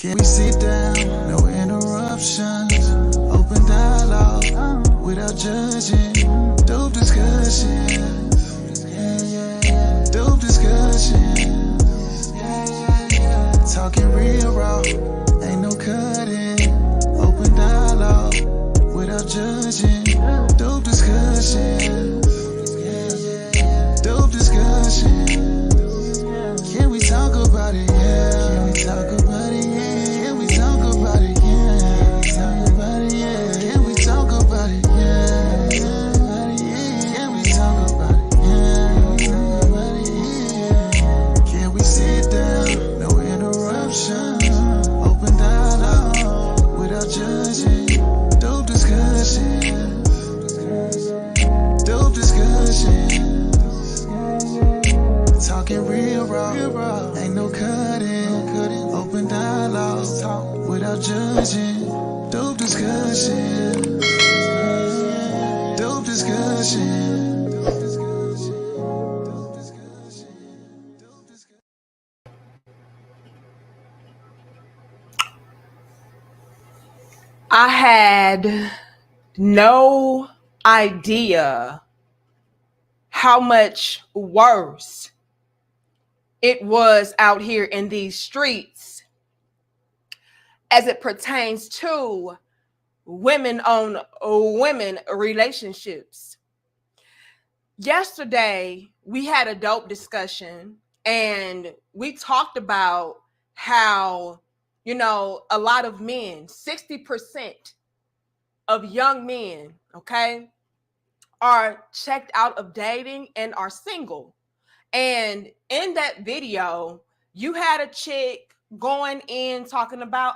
Can we sit down? No interruptions. Open dialogue without judging. Dope discussions. Dope discussions. Talking real raw. Ain't no cutting. Open dialogue without judging. Dope discussions. Dope discussions. Can we talk about it? Yeah. Can we talk about it? Yeah. Can we talk about it? Yeah. Can we talk about it? Yeah. Can we talk about it? Yeah. Can we sit down? No interruptions. Open dialogue without judging. Dope discussions. Dope discussions. Talking real raw, ain't no cutting. Open dialogue without judging. Dope discussion. Dope discussion. I had no idea how much worse it was out here in these streets as it pertains to women on women relationships. Yesterday, we had a dope discussion and we talked about how, a lot of men, 60% of young men, okay, are checked out of dating and are single. And in that video, you had a chick going in talking about,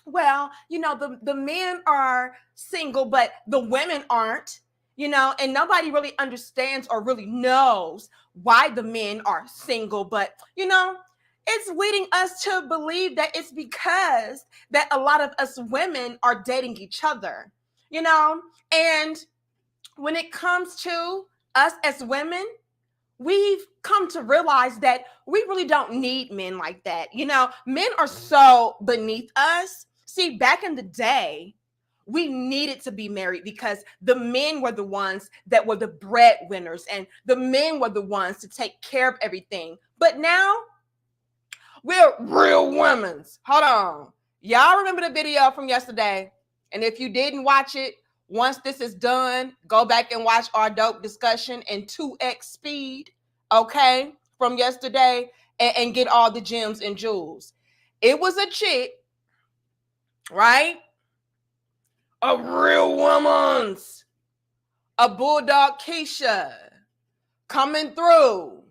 the men are single, but the women aren't, and nobody really understands or really knows why the men are single. But, it's leading us to believe that it's because that a lot of us women are dating each other, and when it comes to us as women, we've come to realize that we really don't need men like that. Men are so beneath us. See, back in the day, we needed to be married because the men were the ones that were the breadwinners and the men were the ones to take care of everything. But now we're real women. Hold on. Y'all remember the video from yesterday? And if you didn't watch it, once this is done, go back and watch our dope discussion in 2x speed, okay, from yesterday, and get all the gems and jewels. It was a chick, right? A real woman's, a bulldog Keisha coming through,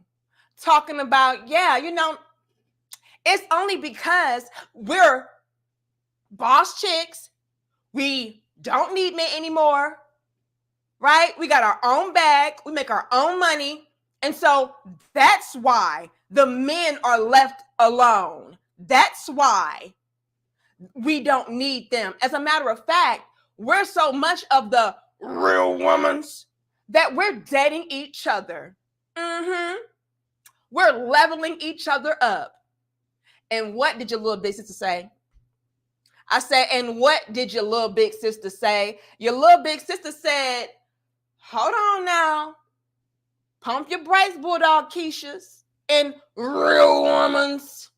talking about, it's only because we're boss chicks. We don't need men anymore, right? We got our own bag. We make our own money. And so that's why the men are left alone. That's why we don't need them. As a matter of fact, we're so much of the real women's that we're dating each other. We're leveling each other up. And what did your little big sister say? I said, and what did your little big sister say? Your little big sister said, hold on now. Pump your brakes, bulldog Keishas and real women's.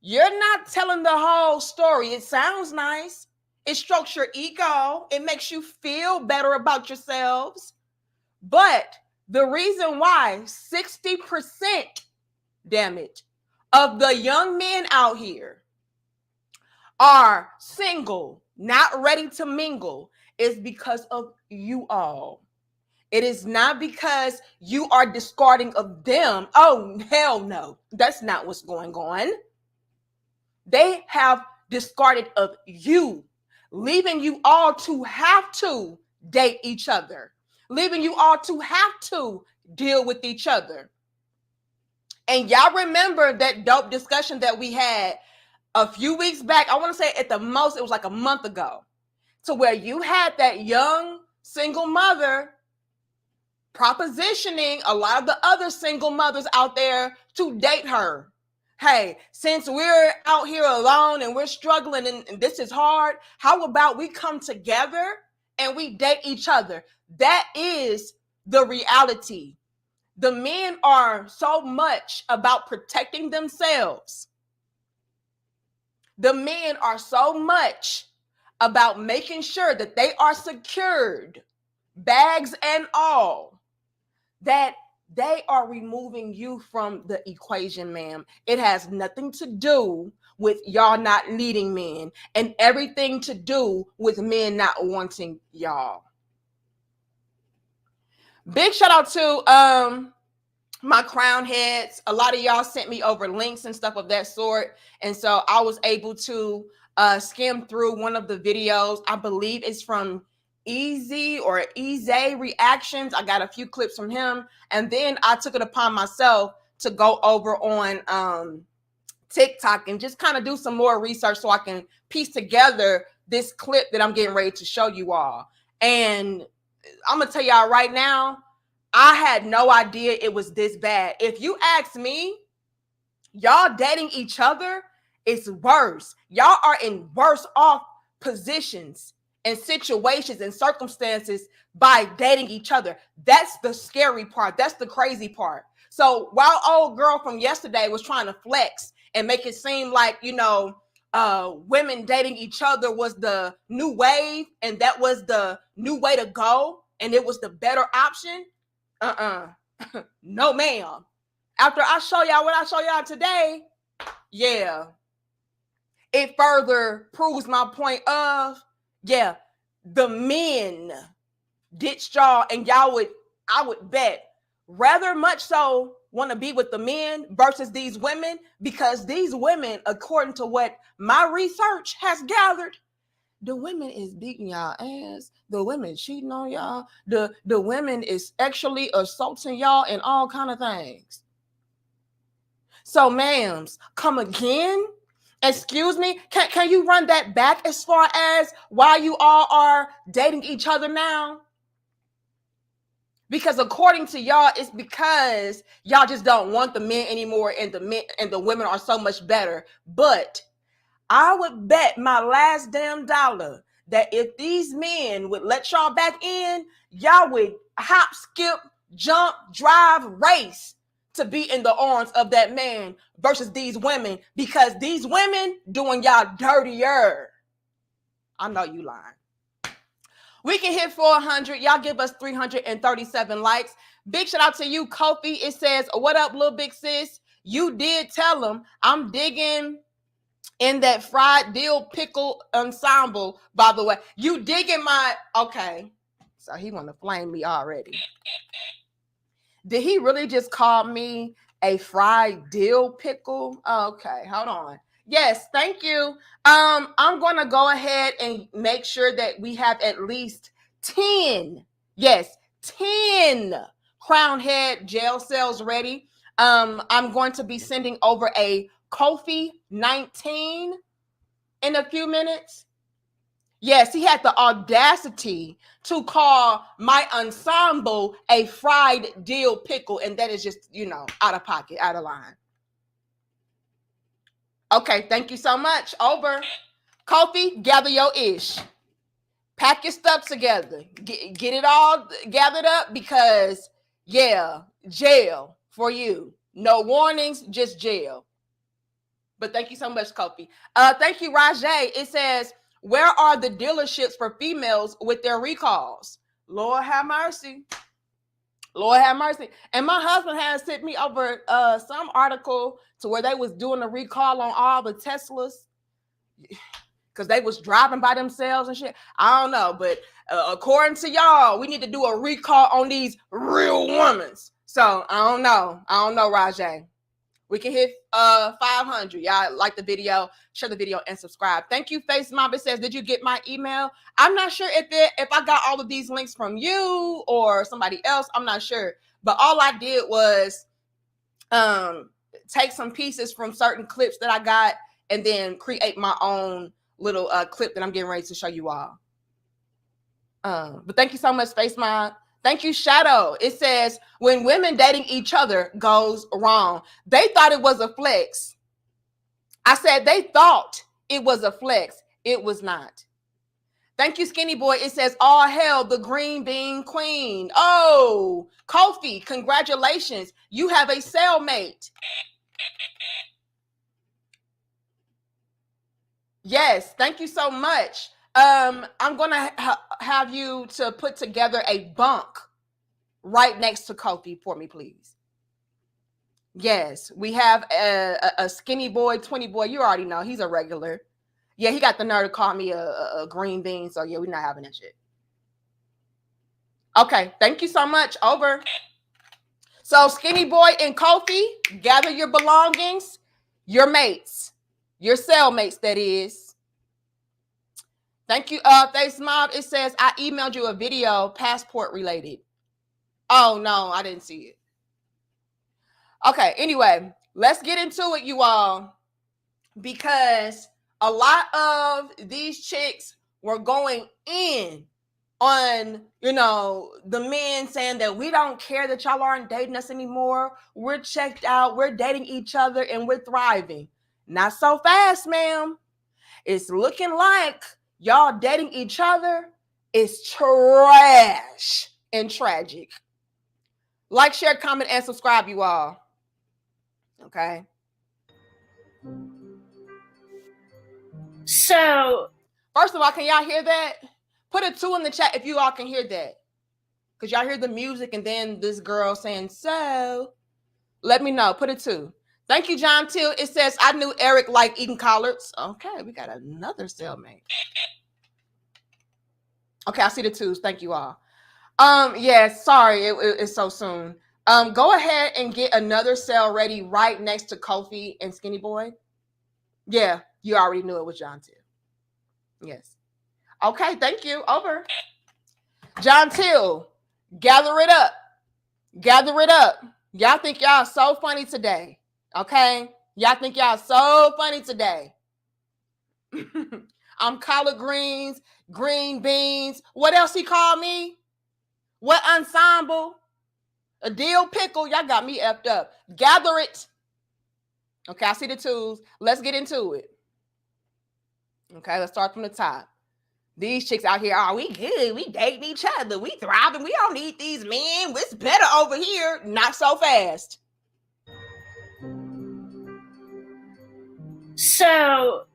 You're not telling the whole story. It sounds nice. It strokes your ego. It makes you feel better about yourselves. But the reason why 60%, damn it, of the young men out here are single, not ready to mingle, is because of you all. It is not because you are discarding of them. Oh, hell no. That's not what's going on. They have discarded of you, leaving you all to have to date each other, leaving you all to have to deal with each other. And y'all remember that dope discussion that we had a few weeks back? I want to say at the most, it was like a month ago, to where you had that young single mother propositioning a lot of the other single mothers out there to date her. Hey, since we're out here alone and we're struggling and this is hard, how about we come together and we date each other? That is the reality. The men are so much about protecting themselves. The men are so much about making sure that they are secured, bags and all, that they are removing you from the equation, ma'am. It has nothing to do with y'all not needing men and everything to do with men not wanting y'all. Big shout out to my crown heads. A lot of y'all sent me over links and stuff of that sort, and so I was able to skim through one of the videos. I believe it's from Easy or Easy Reactions. I got a few clips from him, and then I took it upon myself to go over on TikTok and just kind of do some more research so I can piece together this clip that I'm getting ready to show you all. And I'm gonna tell y'all right now, I had no idea it was this bad. If you ask me, y'all dating each other is worse. Y'all are in worse off positions and situations and circumstances by dating each other. That's the scary part. That's the crazy part. So while old girl from yesterday was trying to flex and make it seem like, women dating each other was the new wave and that was the new way to go and it was the better option. No, ma'am. After I show y'all what I show y'all today, yeah, it further proves my point of, yeah, the men ditched y'all, and I would bet, rather much so want to be with the men versus these women, because these women, according to what my research has gathered, the women is beating y'all ass. The women cheating on y'all. The women is actually assaulting y'all and all kind of things. So, ma'ams, come again? Excuse me? Can you run that back as far as why you all are dating each other now? Because according to y'all, it's because y'all just don't want the men anymore, and the men and the women are so much better. But I would bet my last damn dollar that if these men would let y'all back in, y'all would hop, skip, jump, drive, race to be in the arms of that man versus these women, because these women doing y'all dirtier. I know you lying. We can hit 400. Y'all give us 337 likes. Big shout out to you, Kofi. It says, what up, little big sis? You did tell him I'm digging in that fried dill pickle ensemble, by the way. You digging my... Okay. So he want to flame me already. Did he really just call me a fried dill pickle? Okay, hold on. Yes, thank you. I'm going to go ahead and make sure that we have at least 10. Yes, 10 crown head gel cells ready. I'm going to be sending over a Kofi 19 in a few minutes. Yes, he had the audacity to call my ensemble a fried dill pickle, and that is just, out of pocket, out of line. Okay, thank you so much. Over. Kofi, gather your ish. Pack your stuff together. Get it all gathered up, because, yeah, jail for you. No warnings, just jail. But thank you so much, Kofi. Thank you, Rajay. It says, where are the dealerships for females with their recalls? Lord have mercy. Lord have mercy. And my husband has sent me over some article to where they was doing a recall on all the Teslas because they was driving by themselves and shit. I don't know, but according to y'all, we need to do a recall on these real women. So I don't know, Rajay. We can hit 500. Y'all like the video, share the video, and subscribe. Thank you, Face Mob. It says, did you get my email? I'm not sure if I got all of these links from you or somebody else. I'm not sure. But all I did was take some pieces from certain clips that I got and then create my own little clip that I'm getting ready to show you all. But thank you so much, Face Mob. Thank you, Shadow. It says, when women dating each other goes wrong. They thought it was a flex. I said they thought it was a flex. It was not. Thank you, Skinny Boy. It says, all hail the green bean queen. Oh, Kofi, congratulations. You have a cellmate. Yes, thank you so much. I'm going to have you to put together a bunk right next to Kofi for me, please. Yes, we have a Skinny Boy, 20 Boy. You already know he's a regular. Yeah, he got the nerve to call me a green bean. So yeah, we're not having that shit. Okay, thank you so much. Over. So Skinny Boy and Kofi, gather your belongings, your mates, your cellmates, that is. Thank you. Face Mob, it says, I emailed you a video, passport related. Oh, no, I didn't see it. Okay, anyway, let's get into it, you all, because a lot of these chicks were going in on, the men saying that we don't care that y'all aren't dating us anymore. We're checked out. We're dating each other and we're thriving. Not so fast, ma'am. It's looking like y'all dating each other is trash and tragic. Like, share, comment, and subscribe, you all. Okay. So, first of all, can y'all hear that? Put a 2 in the chat if you all can hear that. Because y'all hear the music and then this girl saying, so, let me know. Put a 2. Thank you, John Till. It says, I knew Eric liked eating collards. Okay, we got another cellmate. Okay, I see the 2s. Thank you all. Yeah, sorry, it's so soon. Go ahead and get another cell ready right next to Kofi and Skinny Boy. Yeah, you already knew it was John Till. Yes. Okay, thank you. Over. John Till, gather it up. Gather it up. Y'all think y'all so funny today. Okay? Y'all think y'all so funny today. I'm collard greens, green beans. What else he called me? What ensemble? A dill pickle. Y'all got me effed up. Gather it. Okay, I see the 2s. Let's get into it. Okay, let's start from the top. These chicks out here, we good. We dating each other. We thriving. We don't need these men. It's better over here. Not so fast. So,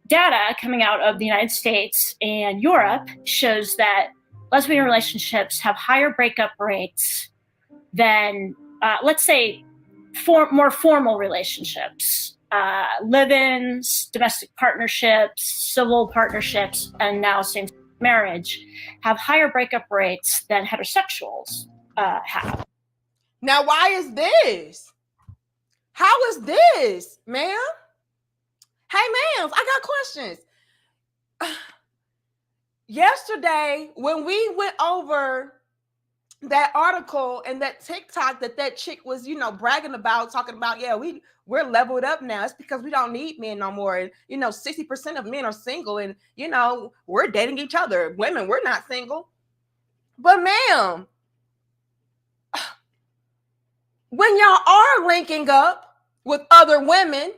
data coming out of the United States and Europe shows that lesbian relationships have higher breakup rates than, let's say, more formal relationships. Live-ins, domestic partnerships, civil partnerships, and now same-sex marriage have higher breakup rates than heterosexuals have. Now, why is this? How is this, ma'am? Hey, ma'am, I got questions. Yesterday, when we went over that article and that TikTok that chick was, bragging about, talking about, yeah, we're leveled up now. It's because we don't need men no more. And, 60% of men are single and, we're dating each other. Women, we're not single. But ma'am, when y'all are linking up with other women,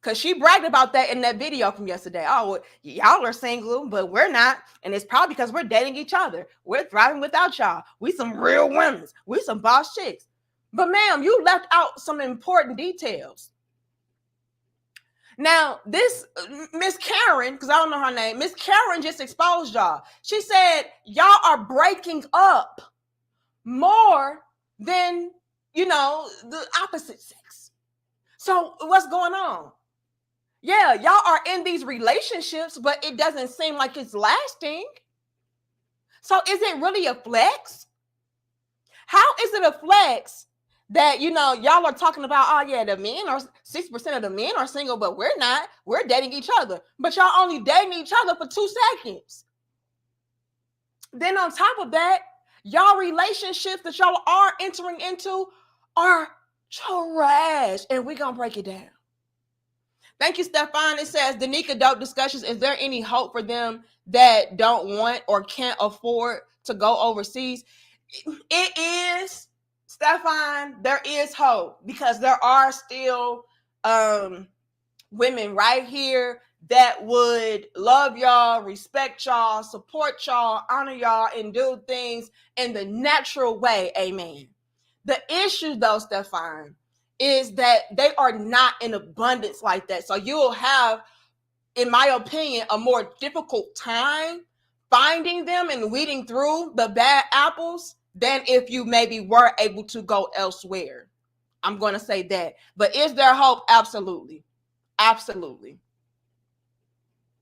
because she bragged about that in that video from yesterday. Oh, y'all are single, but we're not. And it's probably because we're dating each other. We're thriving without y'all. We some real women. We some boss chicks. But ma'am, you left out some important details. Now, this Miss Karen, because I don't know her name, Miss Karen just exposed y'all. She said, y'all are breaking up more than, the opposite sex. So what's going on? Yeah, y'all are in these relationships, but it doesn't seem like it's lasting. So is it really a flex? How is it a flex that, y'all are talking about, oh yeah, the men are 6% of the men are single, but we're not. We're dating each other. But y'all only dating each other for 2 seconds. Then on top of that, y'all relationships that y'all are entering into are trash. And we're going to break it down. Thank you, Stefan. It says, Danica, dope discussions. Is there any hope for them that don't want or can't afford to go overseas? It is, Stefan. There is hope because there are still women right here that would love y'all, respect y'all, support y'all, honor y'all, and do things in the natural way. Amen. The issue, though, Stefan, is that they are not in abundance like that. So you'll have, in my opinion, a more difficult time finding them and weeding through the bad apples than if you maybe were able to go elsewhere. I'm going to say that. But is there hope? Absolutely. Absolutely.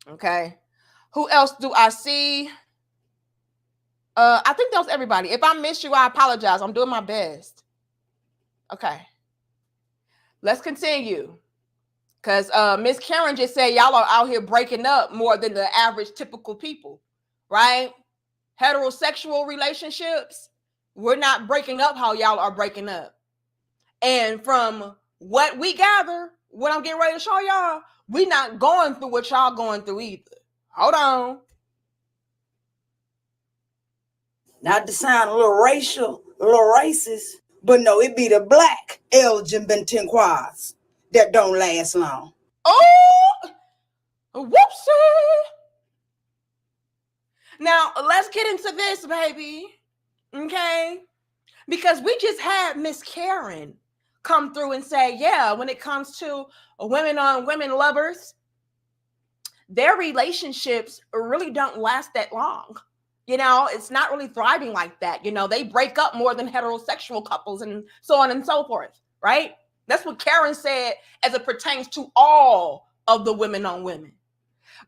Okay. Who else do I see? I think that was everybody. If I missed you, I apologize. I'm doing my best. Okay. Let's continue. Because Miss Karen just said y'all are out here breaking up more than the average typical people, right? Heterosexual relationships, we're not breaking up how y'all are breaking up. And from what we gather, what I'm getting ready to show y'all, we not going through what y'all going through either. Hold on. Not to sound a little racial, a little racist, but no, it be the black LGBTQs that don't last long. Oh, whoopsie. Now, let's get into this, baby. Okay? Because we just had Miss Karen come through and say, yeah, when it comes to women on women lovers, their relationships really don't last that long. You know, it's not really thriving like that. You know, they break up more than heterosexual couples and so on and so forth, right? That's what Karen said as it pertains to all of the women on women.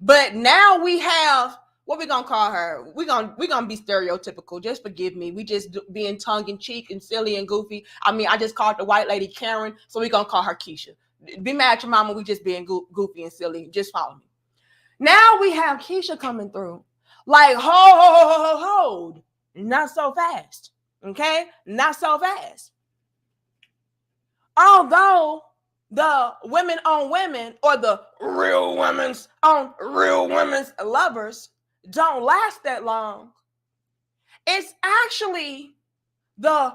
But now we have, what we gonna call her? We're gonna be stereotypical. Just forgive me. We just being tongue in cheek and silly and goofy. I mean, I just called the white lady Karen, so we're gonna call her Keisha. Be mad at your mama. We just being goofy and silly. Just follow me. Now we have Keisha coming through. Like, hold. Not so fast. Okay? Not so fast. Although the women on women or the real women's on real women's lovers don't last that long, it's actually the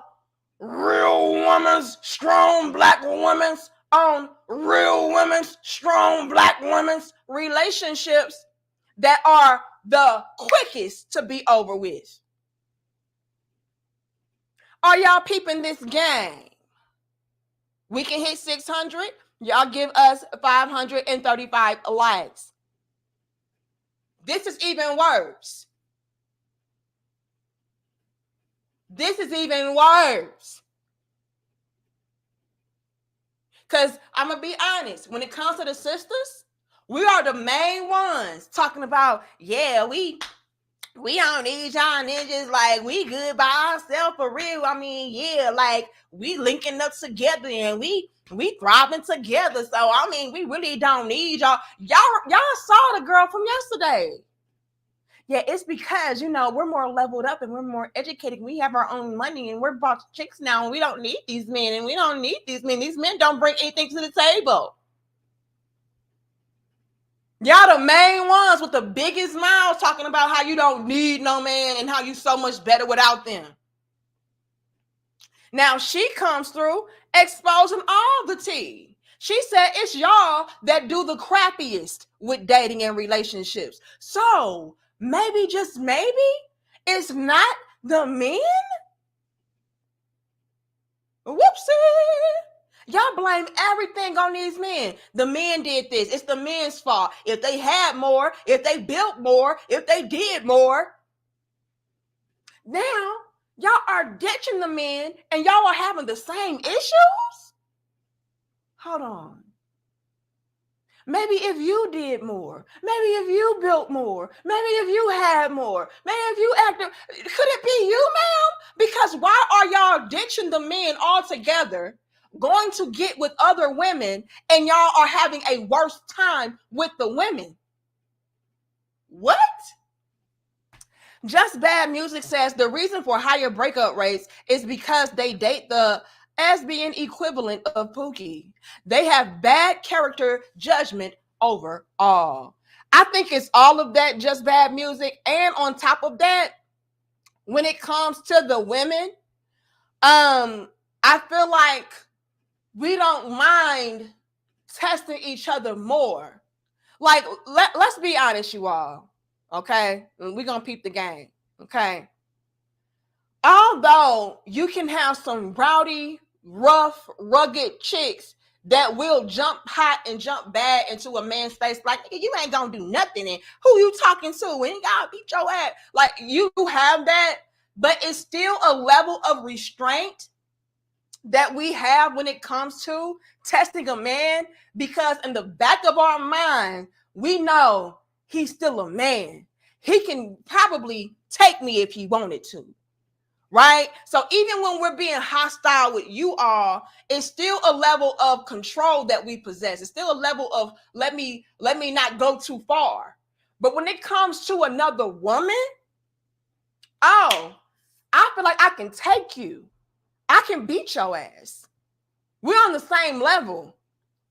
real women's strong black women's on real women's strong black women's relationships that are the quickest to be over with. Are y'all peeping this game? We can hit 600. Y'all give us 535 likes. This is even worse. This is even worse. Because I'm going to be honest, when it comes to the sisters, we are the main ones talking about, yeah, we don't need y'all ninjas, like we good by ourselves for real. I mean, yeah, like we linking up together and we thriving together. So I mean, we really don't need y'all. Y'all saw the girl from yesterday. Yeah, it's because, you know, we're more leveled up and we're more educated. We have our own money and we're boss chicks now and we don't need these men and we don't need these men. These men don't bring anything to the table. Y'all the main ones with the biggest mouths talking about how you don't need no man and how you so much better without them. Now she comes through exposing all the tea. She said it's y'all that do the crappiest with dating and relationships. So maybe, just maybe, it's not the men? Whoopsie. Y'all blame everything on these men. The men did this. It's the men's fault. If they had more, if they built more, if they did more. Now, y'all are ditching the men and y'all are having the same issues? Hold on. Maybe if you did more, maybe if you built more, maybe if you had more, maybe if you acted, could it be you, ma'am? Because why are y'all ditching the men altogether, going to get with other women, and y'all are having a worse time with the women? What? Just Bad Music says the reason for higher breakup rates is because they date the lesbian equivalent of Pookie. They have bad character judgment overall. I think it's all of that, Just Bad Music. And on top of that, when it comes to the women, I feel like we don't mind testing each other more. Like, let's be honest, you all. Okay? We're going to peep the game. Okay? Although you can have some rowdy, rough, rugged chicks that will jump hot and jump bad into a man's face, like, you ain't gonna do nothing, and who you talking to, and y'all beat your ass. Like, you have that, but it's still a level of restraint that we have when it comes to testing a man, because in the back of our mind, we know he's still a man. He can probably take me if he wanted to. Right? So even when we're being hostile with you all, it's still a level of control that we possess. It's still a level of let me not go too far. But when it comes to another woman, oh, I feel like I can take you. I can beat your ass. We're on the same level.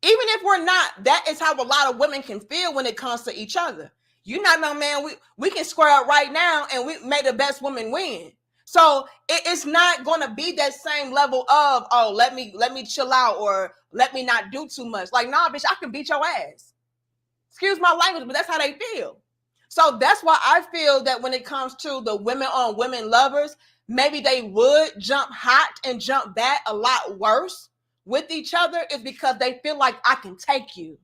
Even if we're not, that is how a lot of women can feel when it comes to each other. You not know, man, we can square up right now and we make the best woman win. So it's not going to be that same level of, oh, let me chill out, or let me not do too much. Like, nah, bitch, I can beat your ass. Excuse my language, but that's how they feel. So that's why I feel that when it comes to the women on women lovers, maybe they would jump hot and jump back a lot worse with each other, is because they feel like I can take you.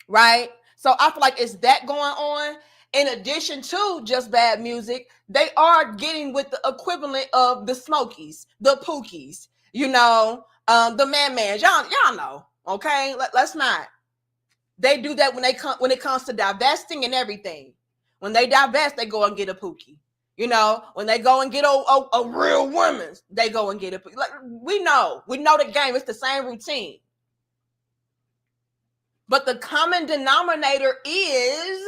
Right? So I feel like it's that going on. In addition to just bad music, they are getting with the equivalent of the Smokies, the Pookies, the Man-Mans. Y'all know, okay? Let's not. They do that when it comes to divesting and everything. When they divest, they go and get a Pookie. When they go and get a real woman, they go and get a Pookie. Like, we know the game. It's the same routine. But the common denominator is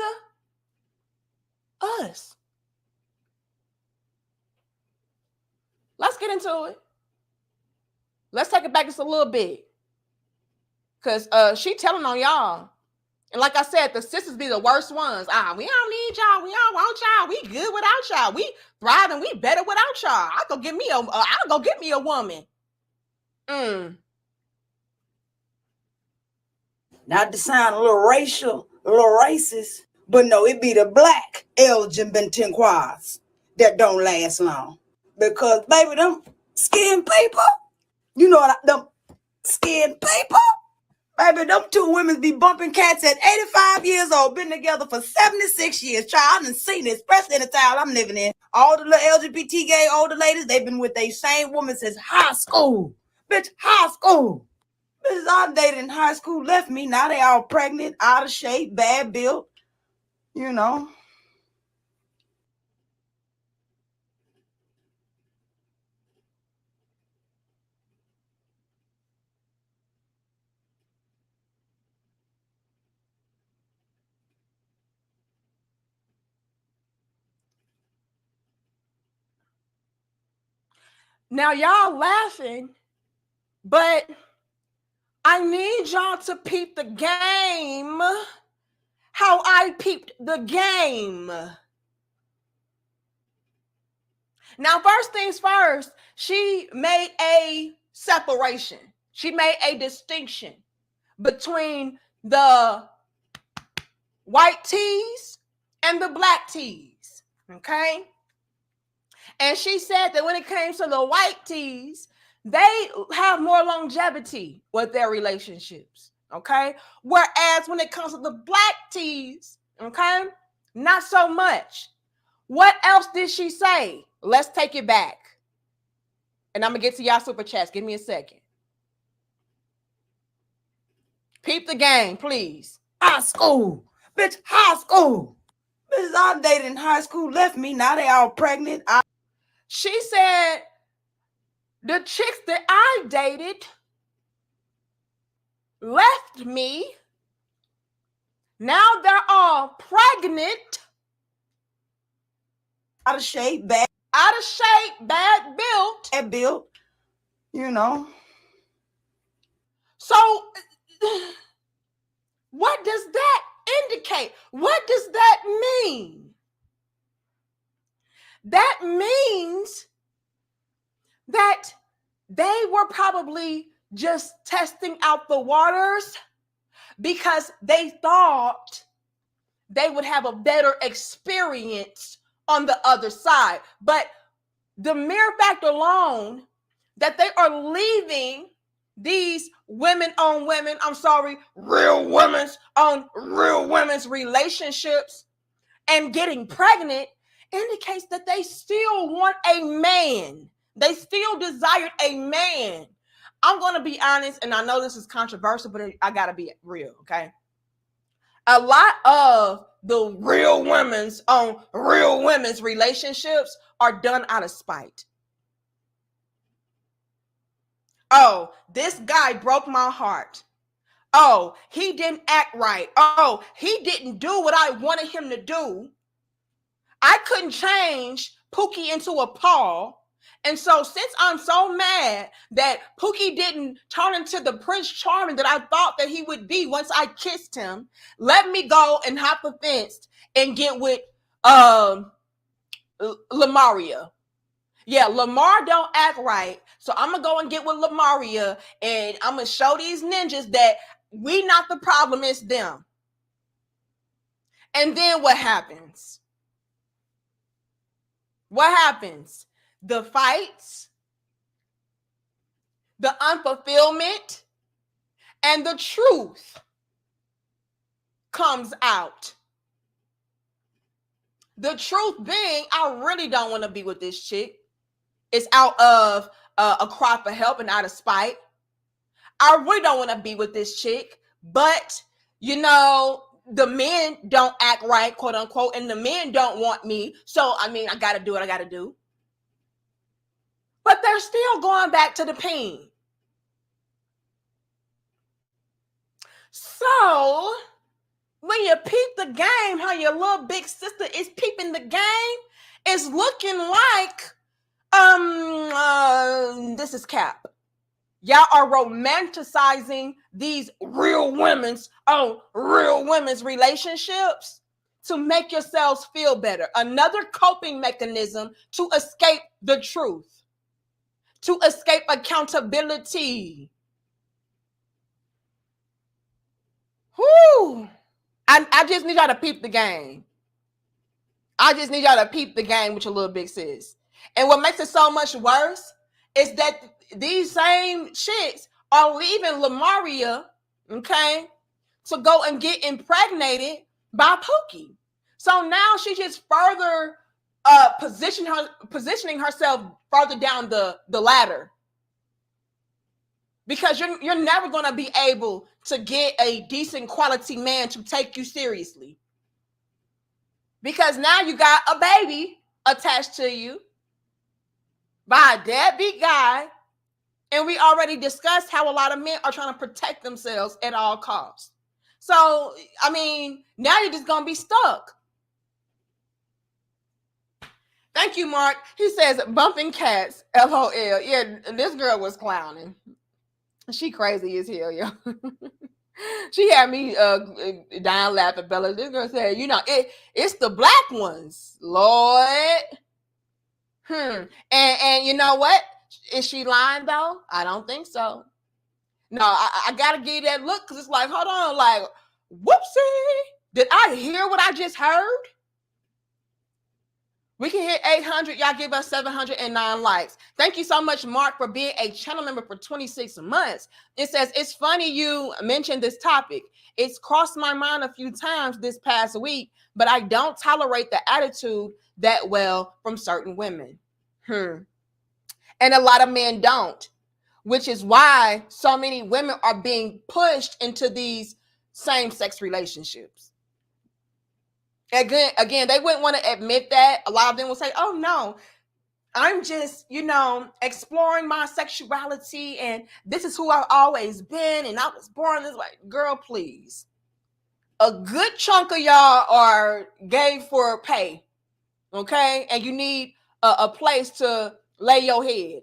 us. Let's get into it. Let's take it back just a little bit. Because she telling on y'all. And like I said, the sisters be the worst ones. We don't need y'all. We don't want y'all. We good without y'all. We thriving. We better without y'all. I'll go get me a woman. Not to sound a little racial, a little racist, but no, it be the black LGBTQs that don't last long. Because, baby, them skin people, them skin people, baby, them two women be bumping cats at 85 years old, been together for 76 years. Child, I done seen it, especially in the town I'm living in. All the little LGBT gay older ladies, they've been with their same woman since high school. Bitch, high school. Bitches I dated in high school left me. Now they all pregnant, out of shape, bad built. Now y'all laughing, but I need y'all to peep the game how I peeped the game. Now, first things first, she made a separation. She made a distinction between the white tees and the black tees, okay? And she said that when it came to the white tees, they have more longevity with their relationships, okay? Whereas when it comes to the black tees, okay, not so much. What else did she say? Let's take it back. And I'm going to get to y'all super chats. Give me a second. Peep the game, please. High school. Bitch, high school. Bitches I dated in high school left me. Now they all pregnant. She said, the chicks that I dated left me. Now they're all pregnant. Out of shape, bad built. Bad built, So, what does that indicate? What does that mean? That means that they were probably just testing out the waters because they thought they would have a better experience on the other side. But the mere fact alone that they are leaving these real women's on real women's relationships and getting pregnant indicates that they still want a man. They still desired a man. I'm going to be honest, and I know this is controversial, but I got to be real, okay? A lot of the real women's on real women's relationships are done out of spite. Oh, this guy broke my heart. Oh, he didn't act right. Oh, he didn't do what I wanted him to do. I couldn't change Pookie into a Paul. And so since I'm so mad that Pookie didn't turn into the Prince Charming that I thought that he would be once I kissed him, let me go and hop the fence and get with Lamaria. Yeah, Lamar don't act right. So I'm going to go and get with Lamaria, and I'm going to show these ninjas that we not the problem, it's them. And then what happens? What happens? The fights, the unfulfillment, and the truth comes out. The truth being, I really don't want to be with this chick. It's out of a cry for help and out of spite. I really don't want to be with this chick, but you know, the men don't act right, quote unquote, and the men don't want me. So, I mean, I got to do what I got to do. But they're still going back to the pain. So, when you peep the game, how your little big sister is peeping the game, it's looking like, this is cap. Y'all are romanticizing these real women's relationships to make yourselves feel better. Another coping mechanism to escape the truth, to escape accountability. Whoo! I just need y'all to peep the game. I just need y'all to peep the game with your little big sis. And what makes it so much worse is that these same chicks are leaving Lamaria, okay, to go and get impregnated by Pookie. So now she's just further positioning herself further down the ladder. Because you're never going to be able to get a decent quality man to take you seriously. Because now you got a baby attached to you by a deadbeat guy. And we already discussed how a lot of men are trying to protect themselves at all costs. So, I mean, now you're just going to be stuck. Thank you, Mark. He says, bumping cats, LOL. Yeah, this girl was clowning. She crazy as hell, yo. She had me dying laughing, Bella. This girl said, you know, it's the black ones, Lord. And you know what? Is she lying though? I don't think so. No, I gotta give you that look because it's like, hold on, like, whoopsie. Did I hear what I just heard? We can hit 800. Y'all give us 709 likes. Thank you so much, Mark, for being a channel member for 26 months. It says, it's funny you mentioned this topic. It's crossed my mind a few times this past week, but I don't tolerate the attitude that well from certain women. And a lot of men don't, which is why so many women are being pushed into these same-sex relationships. Again, they wouldn't want to admit that. A lot of them will say, oh, no, I'm just, exploring my sexuality, and this is who I've always been, and I was born this way. Girl, please. A good chunk of y'all are gay for pay, okay? And you need a place to lay your head.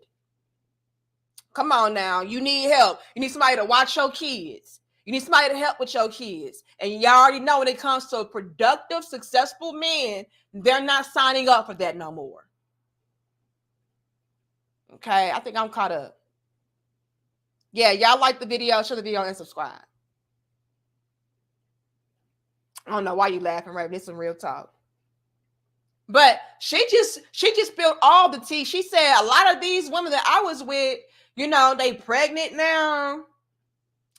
Come on now. You need help. You need somebody to watch your kids. You need somebody to help with your kids. And y'all already know when it comes to productive, successful men, they're not signing up for that no more. Okay, I think I'm caught up. Yeah, y'all like the video, share the video, and subscribe. I don't know why you laughing, right? This is some real talk. But she just spilled all the tea. She said a lot of these women that I was with, you know, they pregnant now.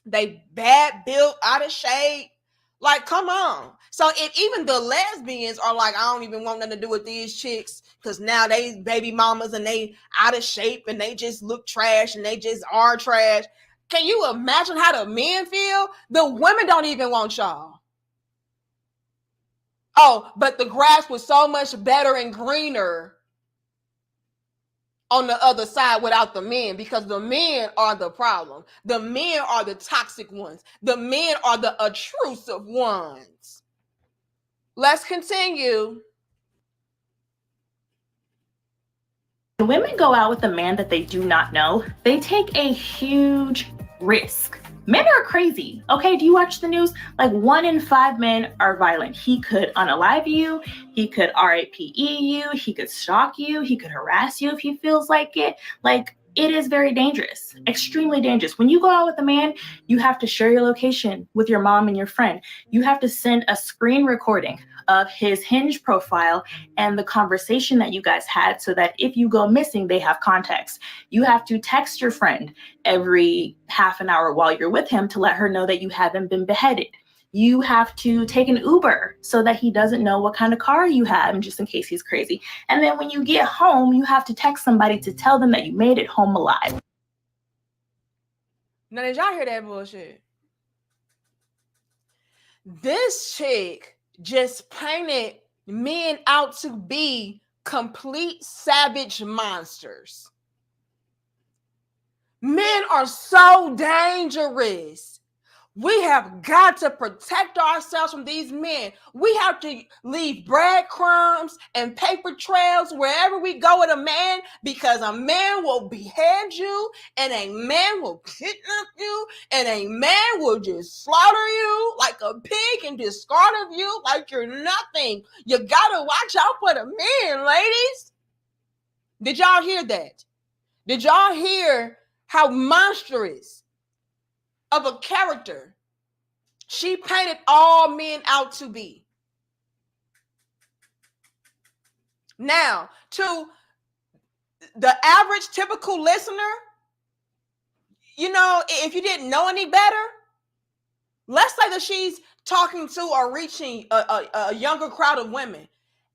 They bad built, out of shape. Like, come on. So if even the lesbians are like, I don't even want nothing to do with these chicks because now they baby mamas and they out of shape and they just look trash and they just are trash. Can you imagine how the men feel? The women don't even want y'all. Oh, but the grass was so much better and greener on the other side without the men, because the men are the problem. The men are the toxic ones. The men are the intrusive ones. Let's continue. When women go out with a man that they do not know, they take a huge risk. Men are crazy. Okay, do you watch the news? Like 1 in 5 men are violent. He could unalive you. He could RAPE you. He could stalk you. He could harass you if he feels like it. Like, it is very dangerous, extremely dangerous. When you go out with a man, you have to share your location with your mom and your friend. You have to send a screen recording of his Hinge profile and the conversation that you guys had so that if you go missing, they have context. You have to text your friend every half an hour while you're with him to let her know that you haven't been beheaded. You have to take an Uber so that he doesn't know what kind of car you have, just in case he's crazy. And then when you get home, you have to text somebody to tell them that you made it home alive. Now, did y'all hear that bullshit? This chick just painted men out to be complete savage monsters. Men are so dangerous. We have got to protect ourselves from these men. We have to leave breadcrumbs and paper trails wherever we go with a man, because a man will behead you, and a man will kidnap you, and a man will just slaughter you like a pig and discard of you like you're nothing. You gotta watch out for the men, ladies. Did y'all hear that? Did y'all hear how monstrous of a character she painted all men out to be? Now, to the average typical listener, you know, if you didn't know any better, let's say that she's talking to or reaching a younger crowd of women.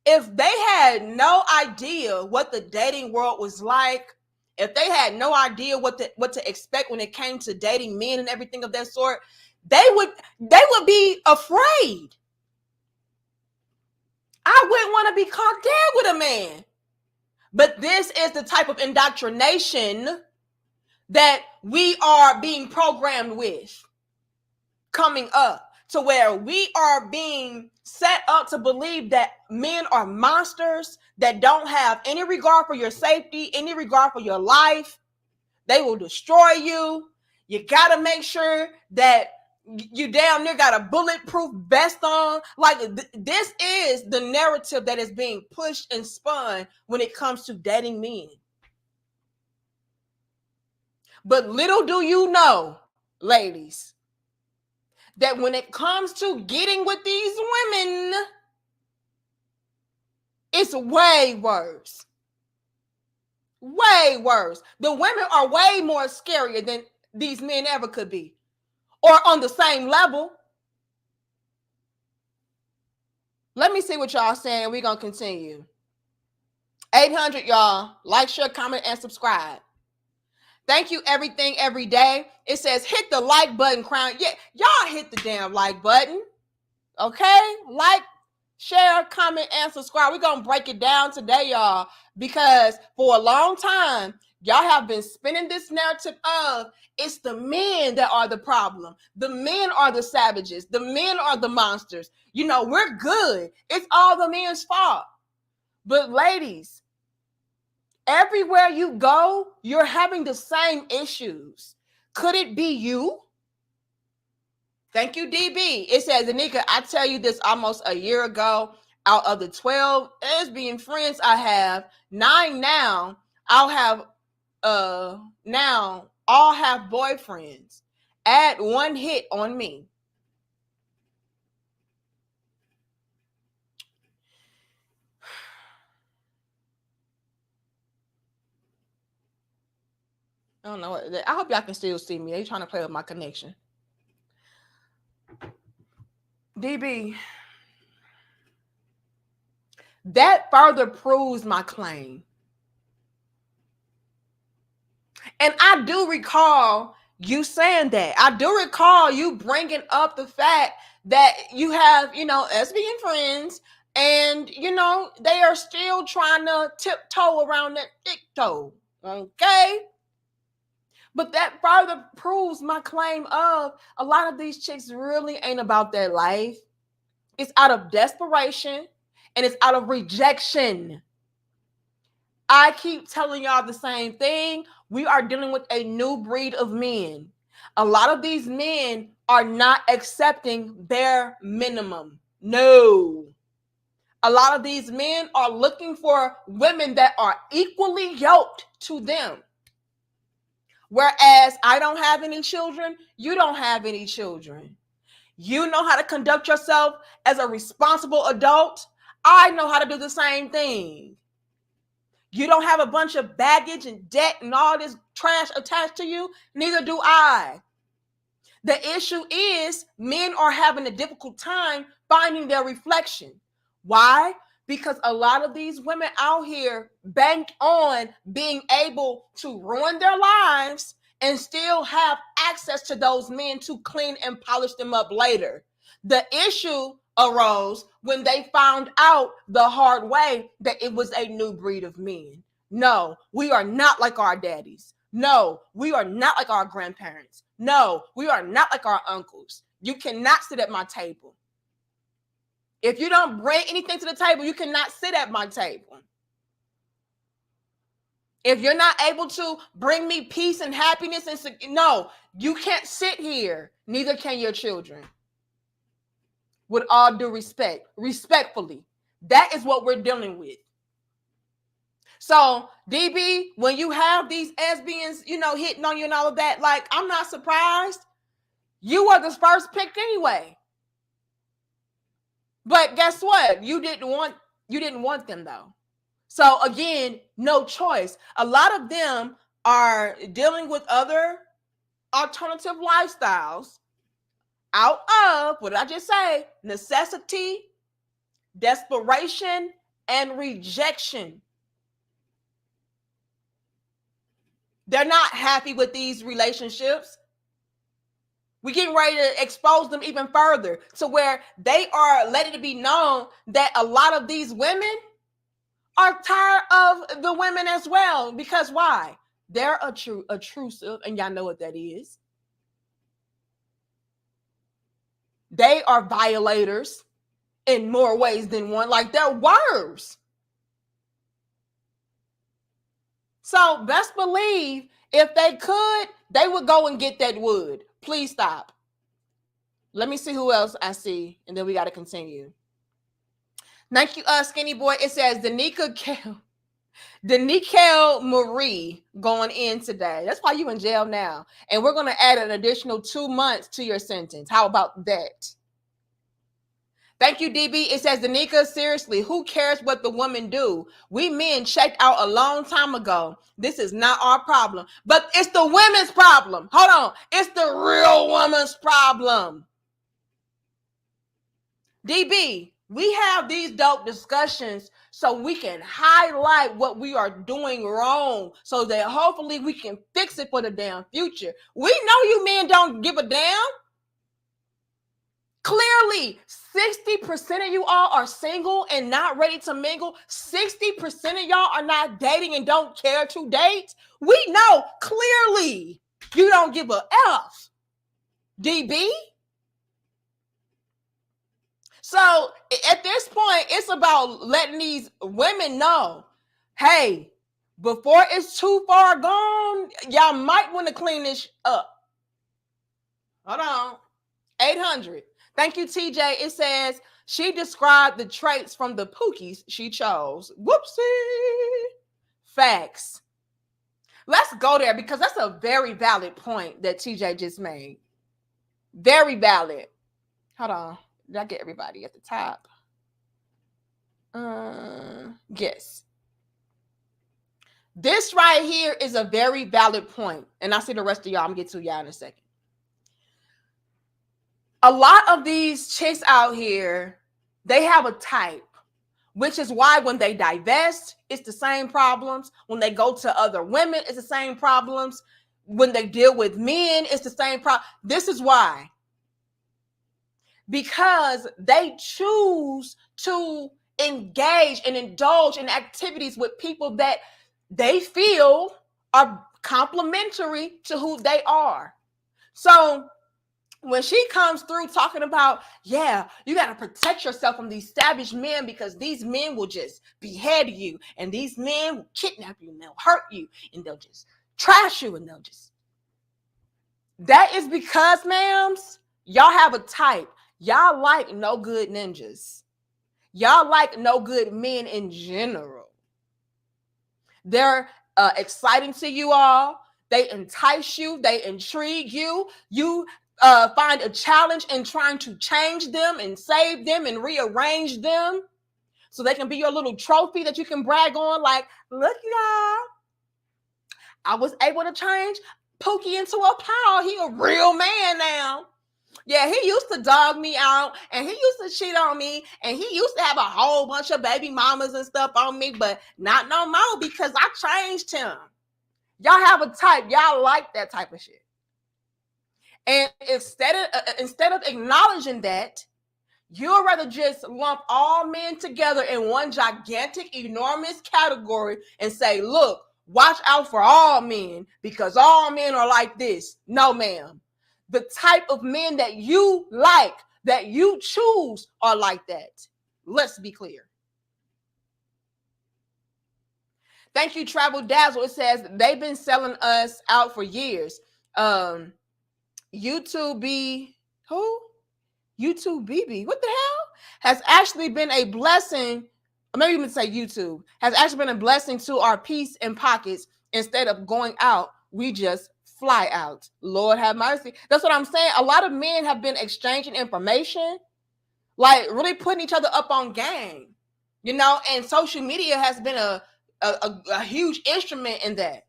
If they had no idea what the dating world was like, if they had no idea what to expect when it came to dating men and everything of that sort, they would be afraid. I wouldn't want to be caught dead with a man. But this is the type of indoctrination that we are being programmed with coming up, to where we are being set up to believe that men are monsters that don't have any regard for your safety, any regard for your life. They will destroy you. You got to make sure that you damn near got a bulletproof vest on. Like, this is the narrative that is being pushed and spun when it comes to dating men. But little do you know, ladies, that when it comes to getting with these women, it's way worse. Way worse. The women are way more scarier than these men ever could be, or on the same level. Let me see what y'all saying. We're going to continue. 800, y'all. Like, share, comment, and subscribe. Thank you, everything, every day. It says hit the like button, crown. Yeah, y'all hit the damn like button. Okay? Like, share, comment, and subscribe. We're going to break it down today, y'all, because for a long time, y'all have been spinning this narrative of it's the men that are the problem. The men are the savages. The men are the monsters. You know, we're good. It's all the men's fault. But ladies, everywhere you go, you're having the same issues. Could it be you? Thank you, DB. It says, Anika, I tell you this almost a year ago. Out of the 12 lesbian friends I have, 9 now, I'll have now all have boyfriends. Add one hit on me. I don't know. I hope y'all can still see me. They trying to play with my connection. DB, that further proves my claim. And I do recall you saying that. I do recall you bringing up the fact that you have, lesbian friends, and, they are still trying to tiptoe around that thick toe. Okay? But that further proves my claim of a lot of these chicks really ain't about their life. It's out of desperation and it's out of rejection. I keep telling y'all the same thing. We are dealing with a new breed of men. A lot of these men are not accepting bare minimum. No. A lot of these men are looking for women that are equally yoked to them. Whereas I don't have any children, you don't have any children. You know how to conduct yourself as a responsible adult. I know how to do the same thing. You don't have a bunch of baggage and debt and all this trash attached to you. Neither do I. The issue is men are having a difficult time finding their reflection. Why? Because a lot of these women out here bank on being able to ruin their lives and still have access to those men to clean and polish them up later. The issue arose when they found out the hard way that it was a new breed of men. No, we are not like our daddies. No, we are not like our grandparents. No, we are not like our uncles. You cannot sit at my table. If you don't bring anything to the table, you cannot sit at my table. If you're not able to bring me peace and happiness, no, you can't sit here. Neither can your children. With all due respect, respectfully, that is what we're dealing with. So, DB, when you have these lesbians, hitting on you and all of that, like, I'm not surprised. You were the first picked anyway. But guess what? You didn't want them though. So again, no choice. A lot of them are dealing with other alternative lifestyles out of, what did I just say? Necessity, desperation, and rejection. They're not happy with these relationships. We're getting ready to expose them even further to where they are letting it be known that a lot of these women are tired of the women as well. Because why? They're intrusive, and y'all know what that is. They are violators in more ways than one. Like, they're worse. So best believe if they could, they would go and get that wood. Please stop. Let me see who else I see, and then we got to continue. Thank you, Skinny Boy. It says Danikel Marie going in today. That's why you in jail now. And we're going to add an additional 2 months to your sentence. How about that? Thank you, DB. It says, Danica, seriously, who cares what the women do? We men checked out a long time ago. This is not our problem. But it's the women's problem. Hold on. It's the real woman's problem. DB, we have these dope discussions so we can highlight what we are doing wrong so that hopefully we can fix it for the damn future. We know you men don't give a damn. Clearly, 60% of you all are single and not ready to mingle. 60% of y'all are not dating and don't care to date. We know clearly you don't give a F, DB. So at this point, it's about letting these women know, hey, before it's too far gone, y'all might want to clean this up. Hold on. 800. Thank you, TJ. It says, she described the traits from the pookies she chose. Whoopsie. Facts. Let's go there because that's a very valid point that TJ just made. Very valid. Hold on. Did I get everybody at the top? Yes. This right here is a very valid point. And I'll see the rest of y'all. I'm going to get to y'all in a second. A lot of these chicks out here, they have a type, which is why when they divest, it's the same problems. When they go to other women, it's the same problems. When they deal with men, it's the same problem. This is why. Because they choose to engage and indulge in activities with people that they feel are complementary to who they are. So when she comes through talking about, yeah, you got to protect yourself from these savage men because these men will just behead you and these men will kidnap you and they'll hurt you and they'll just trash you and they'll just. That is because, ma'ams, y'all have a type. Y'all like no good ninjas. Y'all like no good men in general. They're exciting to you all. They entice you. They intrigue you. You find a challenge in trying to change them and save them and rearrange them so they can be your little trophy that you can brag on. Like, look, y'all, I was able to change Pookie into a pal. He a real man now. Yeah, he used to dog me out and he used to cheat on me and he used to have a whole bunch of baby mamas and stuff on me, but not no more because I changed him. Y'all have a type. Y'all like that type of shit. And instead of acknowledging that, you'd rather just lump all men together in one gigantic, enormous category and say, look, watch out for all men because all men are like this. No, ma'am. The type of men that you like, that you choose are like that. Let's be clear. Thank you, Travel Dazzle. It says they've been selling us out for years. YouTube BB, what the hell? Has actually been a blessing, or maybe even say YouTube, has actually been a blessing to our peace and pockets. Instead of going out, we just fly out. Lord have mercy. That's what I'm saying. A lot of men have been exchanging information, like really putting each other up on game, and social media has been a huge instrument in that,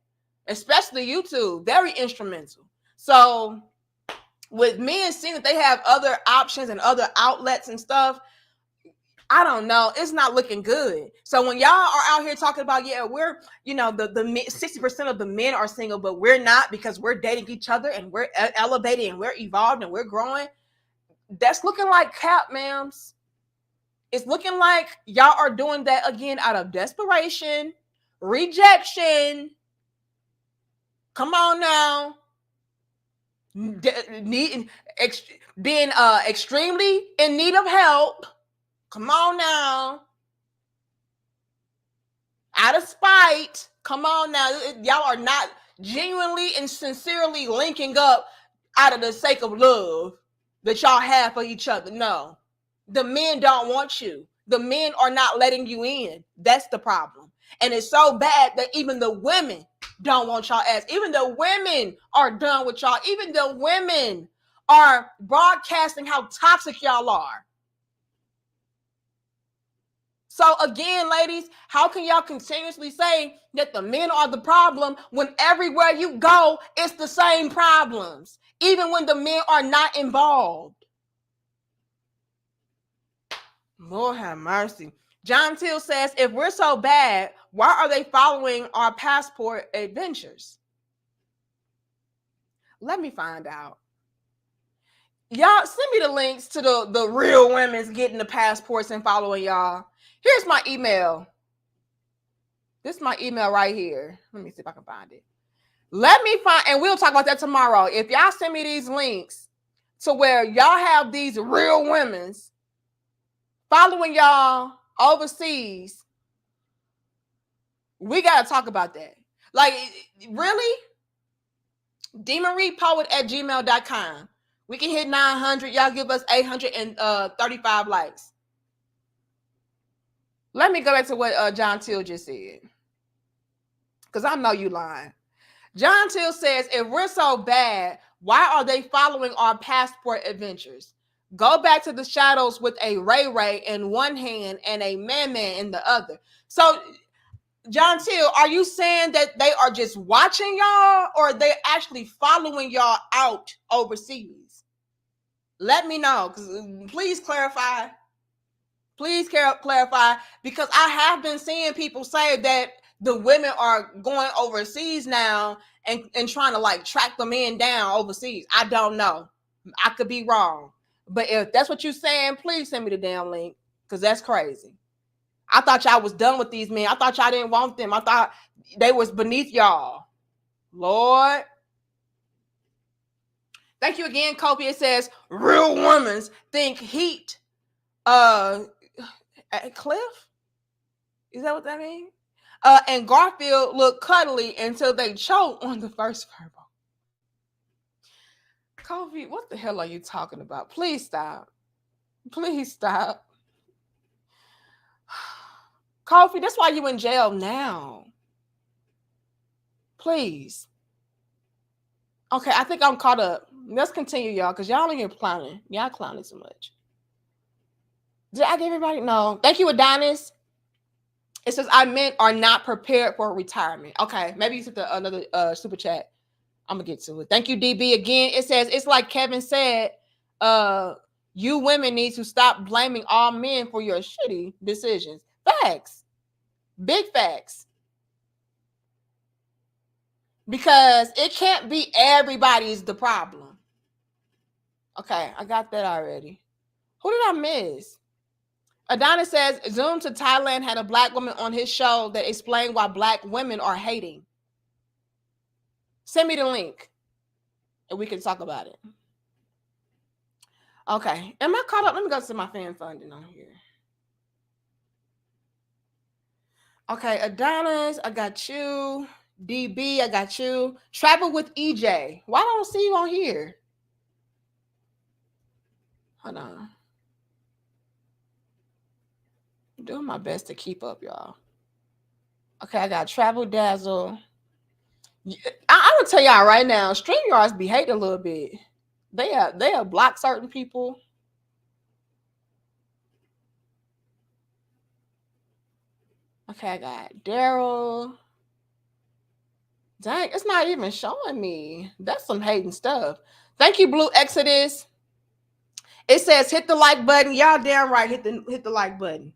especially YouTube, very instrumental. So with men seeing that they have other options and other outlets and stuff, I don't know. It's not looking good. So when y'all are out here talking about, yeah, we're, the 60% of the men are single, but we're not because we're dating each other and we're elevating and we're evolved and we're growing. That's looking like cap, ma'ams. It's looking like y'all are doing that again out of desperation, rejection. Come on now. Being extremely in need of help. Come on now. Out of spite. Come on now. Y'all are not genuinely and sincerely linking up out of the sake of love that y'all have for each other. No. The men don't want you. The men are not letting you in. That's the problem. And it's so bad that even the women don't want y'all ass. Even the women are done with y'all. Even the women are broadcasting how toxic y'all are. So again, ladies, how can y'all continuously say that the men are the problem when everywhere you go, it's the same problems, even when the men are not involved? Lord have mercy. John Till says, if we're so bad, why are they following our passport adventures? Let me find out. Y'all send me the links to the real women's getting the passports and following y'all. Here's my email. This is my email right here. Let me see if I can find it. Let me find, and we'll talk about that tomorrow. If y'all send me these links to where y'all have these real women's following y'all overseas, we got to talk about that. Like, really? demonreadpoet@gmail.com. We can hit 900. Y'all give us 835 likes. Let me go back to what John Till just said, because I know you lying. John Till says, if we're so bad, why are they following our passport adventures? Go back to the shadows with a Ray Ray in one hand and a Man Man in the other. So, John Till, are you saying that they are just watching y'all, or they're actually following y'all out overseas? Let me know. Please clarify. Please clarify, because I have been seeing people say that the women are going overseas now and trying to like track the men down overseas. I don't know. I could be wrong. But if that's what you're saying, please send me the damn link, because that's crazy. I thought y'all was done with these men. I thought y'all didn't want them. I thought they was beneath y'all. Lord. Thank you again, Kobe. It says, real women think heat. Cliff? Is that what that means? And Garfield looked cuddly until they choked on the first verbal. Kobe, what the hell are you talking about? Please stop. Please stop. Kofi, that's why you in jail now. Please. Okay, I think I'm caught up. Let's continue, y'all, because y'all in here clowning. Y'all clowning so much. Did I give everybody? No. Thank you, Adonis. It says, I meant are not prepared for retirement. Okay, maybe you sent another super chat. I'm going to get to it. Thank you, DB. Again, it says, it's like Kevin said, you women need to stop blaming all men for your shitty decisions. Facts. Big facts. Because it can't be everybody's the problem. Okay, I got that already. Who did I miss? Adonis says, Zoom to Thailand had a black woman on his show that explained why black women are hating. Send me the link and we can talk about it. Okay, am I caught up? Let me go to my fan funding on here. Okay, Adonis, I got you. DB, I got you. Travel with EJ. Why don't I see you on here? Hold on. I'm doing my best to keep up, y'all. Okay, I got Travel Dazzle. I will tell y'all right now, StreamYards be hating a little bit. They have blocked certain people. Okay, I got Daryl. Dang, it's not even showing me. That's some hating stuff. Thank you, Blue Exodus. It says hit the like button. Y'all damn right, hit the like button.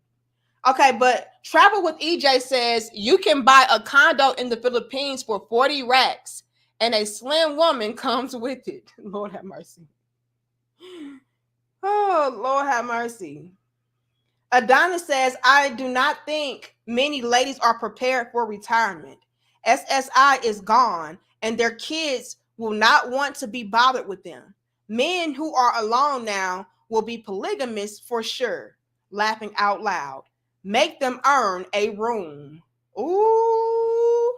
Okay, but Travel with EJ says you can buy a condo in the Philippines for 40 racks and a slim woman comes with it. Lord have mercy. Oh, Lord have mercy. Adonis says, I do not think many ladies are prepared for retirement. SSI is gone and their kids will not want to be bothered with them. Men who are alone now will be polygamous for sure. Laughing out loud. Make them earn a room. Ooh.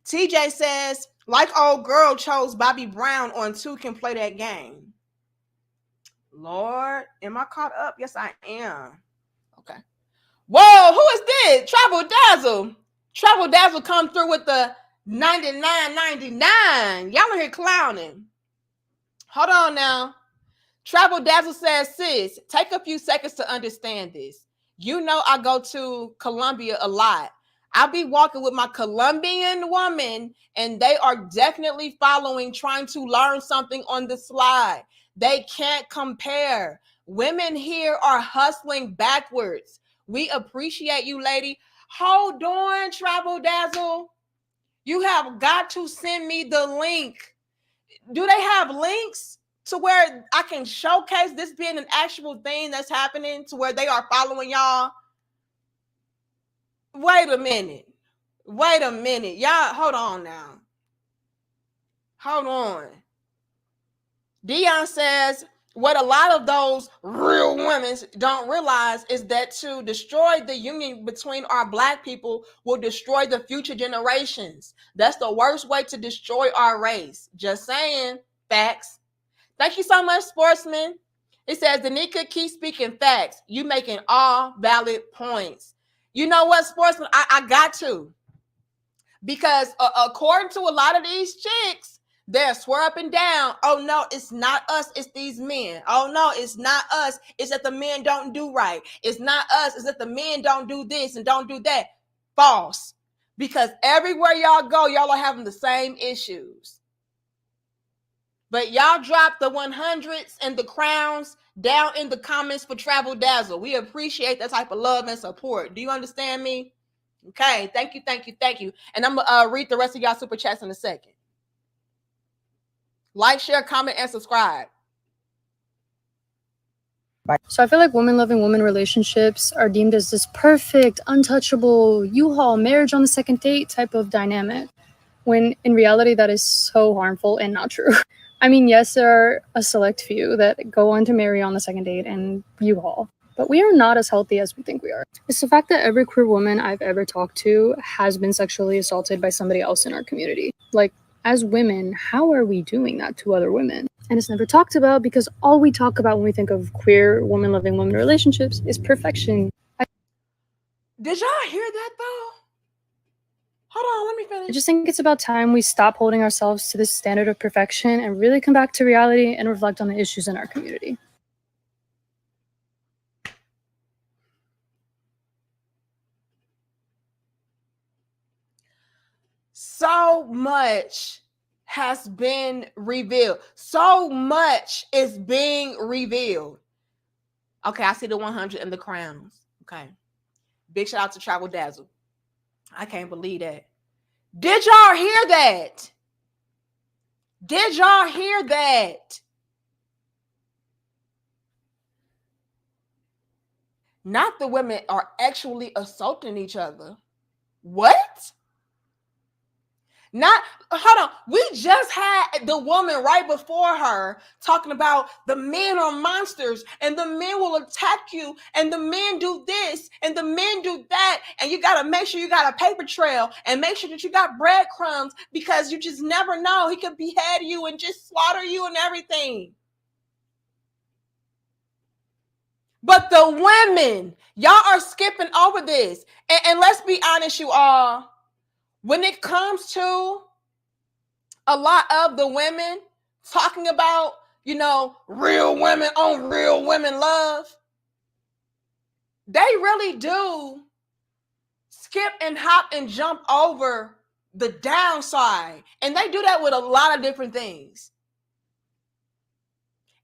TJ says, like old girl chose Bobby Brown on Two Can Play That Game. Lord, am I caught up? Yes, I am. Okay. Whoa, who is this? Travel Dazzle. Travel Dazzle come through with the 99.99. Y'all are here clowning. Hold on now. Travel Dazzle says, sis, take a few seconds to understand this. You know I go to Colombia a lot. I'll be walking with my Colombian woman, and they are definitely following, trying to learn something on the slide. They can't compare. Women here are hustling backwards. We appreciate you, lady. Hold on, Travel Dazzle. You have got to send me the link. Do they have links to where I can showcase this being an actual thing that's happening, to where they are following y'all? Wait a minute. Y'all, hold on now. Hold on. Dion says, what a lot of those real women don't realize is that to destroy the union between our black people will destroy the future generations. That's the worst way to destroy our race. Just saying. Facts. Thank you so much, Sportsman. It says, Danica, keep speaking facts. You making all valid points. You know what, Sportsman? I got to. Because according to a lot of these chicks, they'll swear up and down, oh no, it's not us, it's these men. Oh no, it's not us, it's that the men don't do right. It's not us, it's that the men don't do this and don't do that. False. Because everywhere y'all go, y'all are having the same issues. But y'all drop the 100s and the crowns down in the comments for Travel Dazzle. We appreciate that type of love and support. Do you understand me? Okay, thank you, thank you, thank you. And I'm gonna read the rest of y'all super chats in a second. Like, share, comment, and subscribe. So I feel like woman-loving woman relationships are deemed as this perfect, untouchable, U-Haul marriage on the second date type of dynamic, when in reality that is so harmful and not true. I mean, yes, there are a select few that go on to marry on the second date and U-Haul, but we are not as healthy as we think we are. It's the fact that every queer woman I've ever talked to has been sexually assaulted by somebody else in our community. Like, as women, how are we doing that to other women? And it's never talked about because all we talk about when we think of queer, woman-loving woman relationships is perfection. Did y'all hear that though? Hold on, let me finish. I just think it's about time we stop holding ourselves to this standard of perfection and really come back to reality and reflect on the issues in our community. So much has been revealed. So much is being revealed. Okay, I see the 100 and the crowns. Okay. Big shout out to Travel Dazzle. I can't believe that. Did y'all hear that? Did y'all hear that? Not the women are actually assaulting each other. What? Not, hold on. We just had the woman right before her talking about the men are monsters and the men will attack you and the men do this and the men do that. And you got to make sure you got a paper trail and make sure that you got breadcrumbs because you just never know. He could behead you and just slaughter you and everything. But the women, y'all are skipping over this. And let's be honest, you all. When it comes to a lot of the women talking about, real women on real women love, they really do skip and hop and jump over the downside. And they do that with a lot of different things.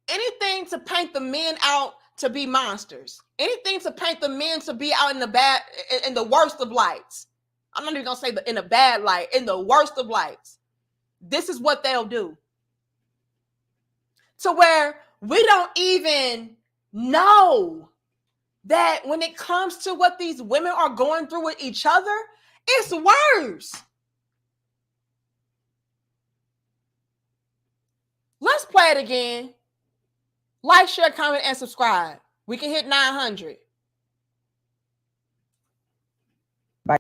Anything to paint the men out to be monsters. Anything to paint the men to be out in the worst of lights. I'm not even gonna say in a bad light, in the worst of lights. This is what they'll do. To where we don't even know that when it comes to what these women are going through with each other, it's worse. Let's play it again. Like, share, comment, and subscribe. We can hit 900.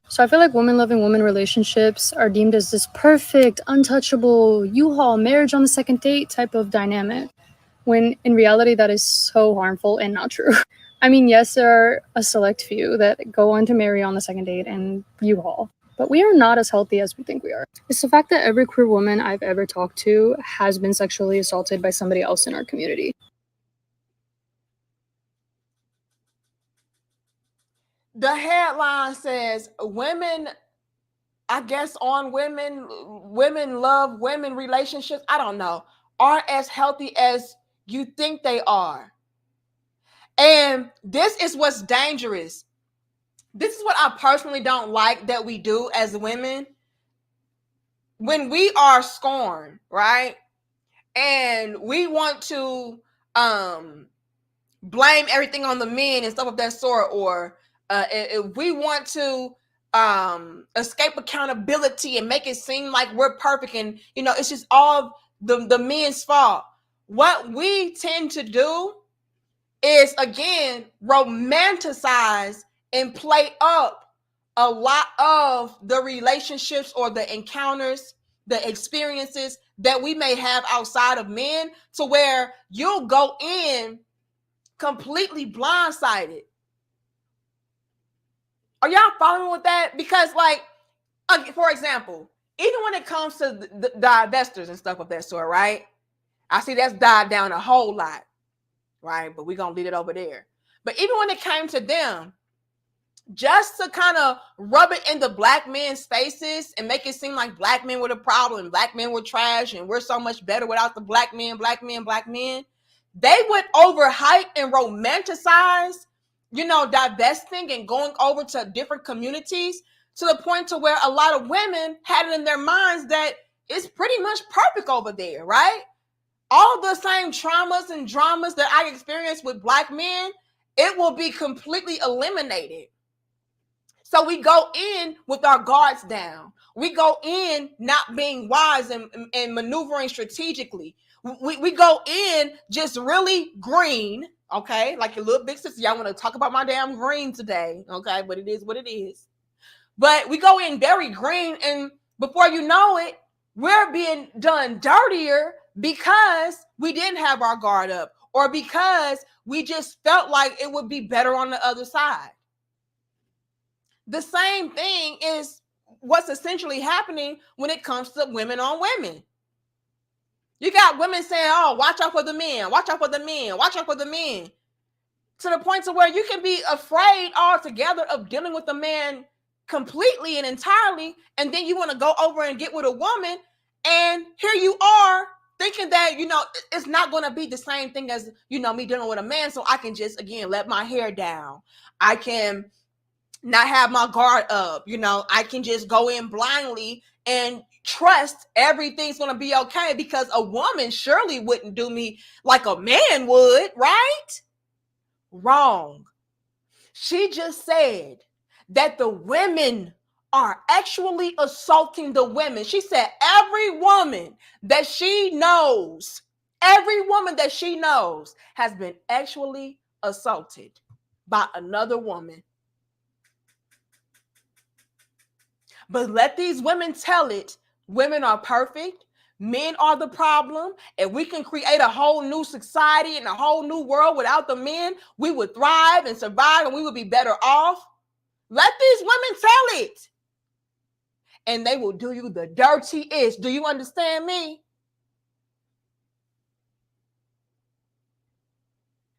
So I feel like woman-loving woman relationships are deemed as this perfect, untouchable, U-Haul marriage on the second date type of dynamic, when in reality that is so harmful and not true. I mean, yes, there are a select few that go on to marry on the second date and U-Haul, but we are not as healthy as we think we are. It's the fact that every queer woman I've ever talked to has been sexually assaulted by somebody else in our community. The headline says women, I guess on women love women relationships, I don't know, aren't as healthy as you think they are. And this is what's dangerous. This is what I personally don't like that we do as women. When we are scorned, right? And we want to blame everything on the men and stuff of that sort, or if we want to escape accountability and make it seem like we're perfect and it's just all the men's fault. What we tend to do is, again, romanticize and play up a lot of the relationships or the encounters, the experiences that we may have outside of men, to where you'll go in completely blindsided. Are y'all following with that? Because For example, even when it comes to the divestors and stuff of that sort, right? I see that's died down a whole lot, right? But we're going to leave it over there. But even when it came to them, just to kind of rub it in the black men's faces and make it seem like black men were the problem, black men were trash, and we're so much better without the black men, they would overhype and romanticize, divesting and going over to different communities to the point to where a lot of women had it in their minds that it's pretty much perfect over there, right? All the same traumas and dramas that I experienced with black men, it will be completely eliminated. So we go in with our guards down. We go in not being wise and maneuvering strategically. We go in just really green, okay? Like your little big sister, y'all want to talk about my damn green today, okay? But it is what it is. But we go in very green, and before you know it, we're being done dirtier because we didn't have our guard up, or because we just felt like it would be better on the other side. The same thing is what's essentially happening when it comes to women on women. You got women saying, oh, watch out for the men, watch out for the men, watch out for the men. To the point to where you can be afraid altogether of dealing with a man completely and entirely, and then you want to go over and get with a woman, and here you are thinking that, it's not going to be the same thing as, me dealing with a man, so I can just, again, let my hair down. I can not have my guard up, I can just go in blindly and trust everything's going to be okay, because a woman surely wouldn't do me like a man would, right? Wrong. She just said that the women are actually assaulting the women. She said every woman that she knows has been actually assaulted by another woman. But let these women tell it. Women are perfect. Men are the problem. And we can create a whole new society and a whole new world without the men. We would thrive and survive, and we would be better off. Let these women tell it. And they will do you the dirtiest. Do you understand me?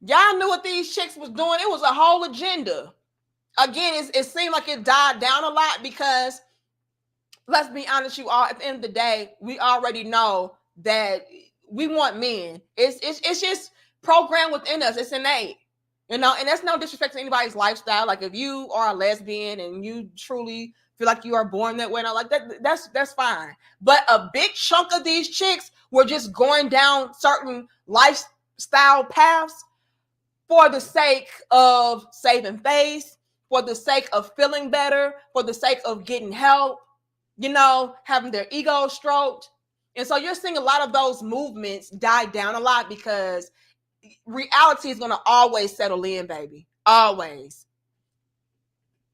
Y'all knew what these chicks was doing. It was a whole agenda. Again, it seemed like it died down a lot because, let's be honest, you all, at the end of the day, we already know that we want men. It's just programmed within us. It's innate, and that's no disrespect to anybody's lifestyle. Like if you are a lesbian and you truly feel like you are born that way, and all like that, that's fine. But a big chunk of these chicks were just going down certain lifestyle paths for the sake of saving face, for the sake of feeling better, for the sake of getting help, having their ego stroked. And so you're seeing a lot of those movements die down a lot because reality is going to always settle in, baby. Always.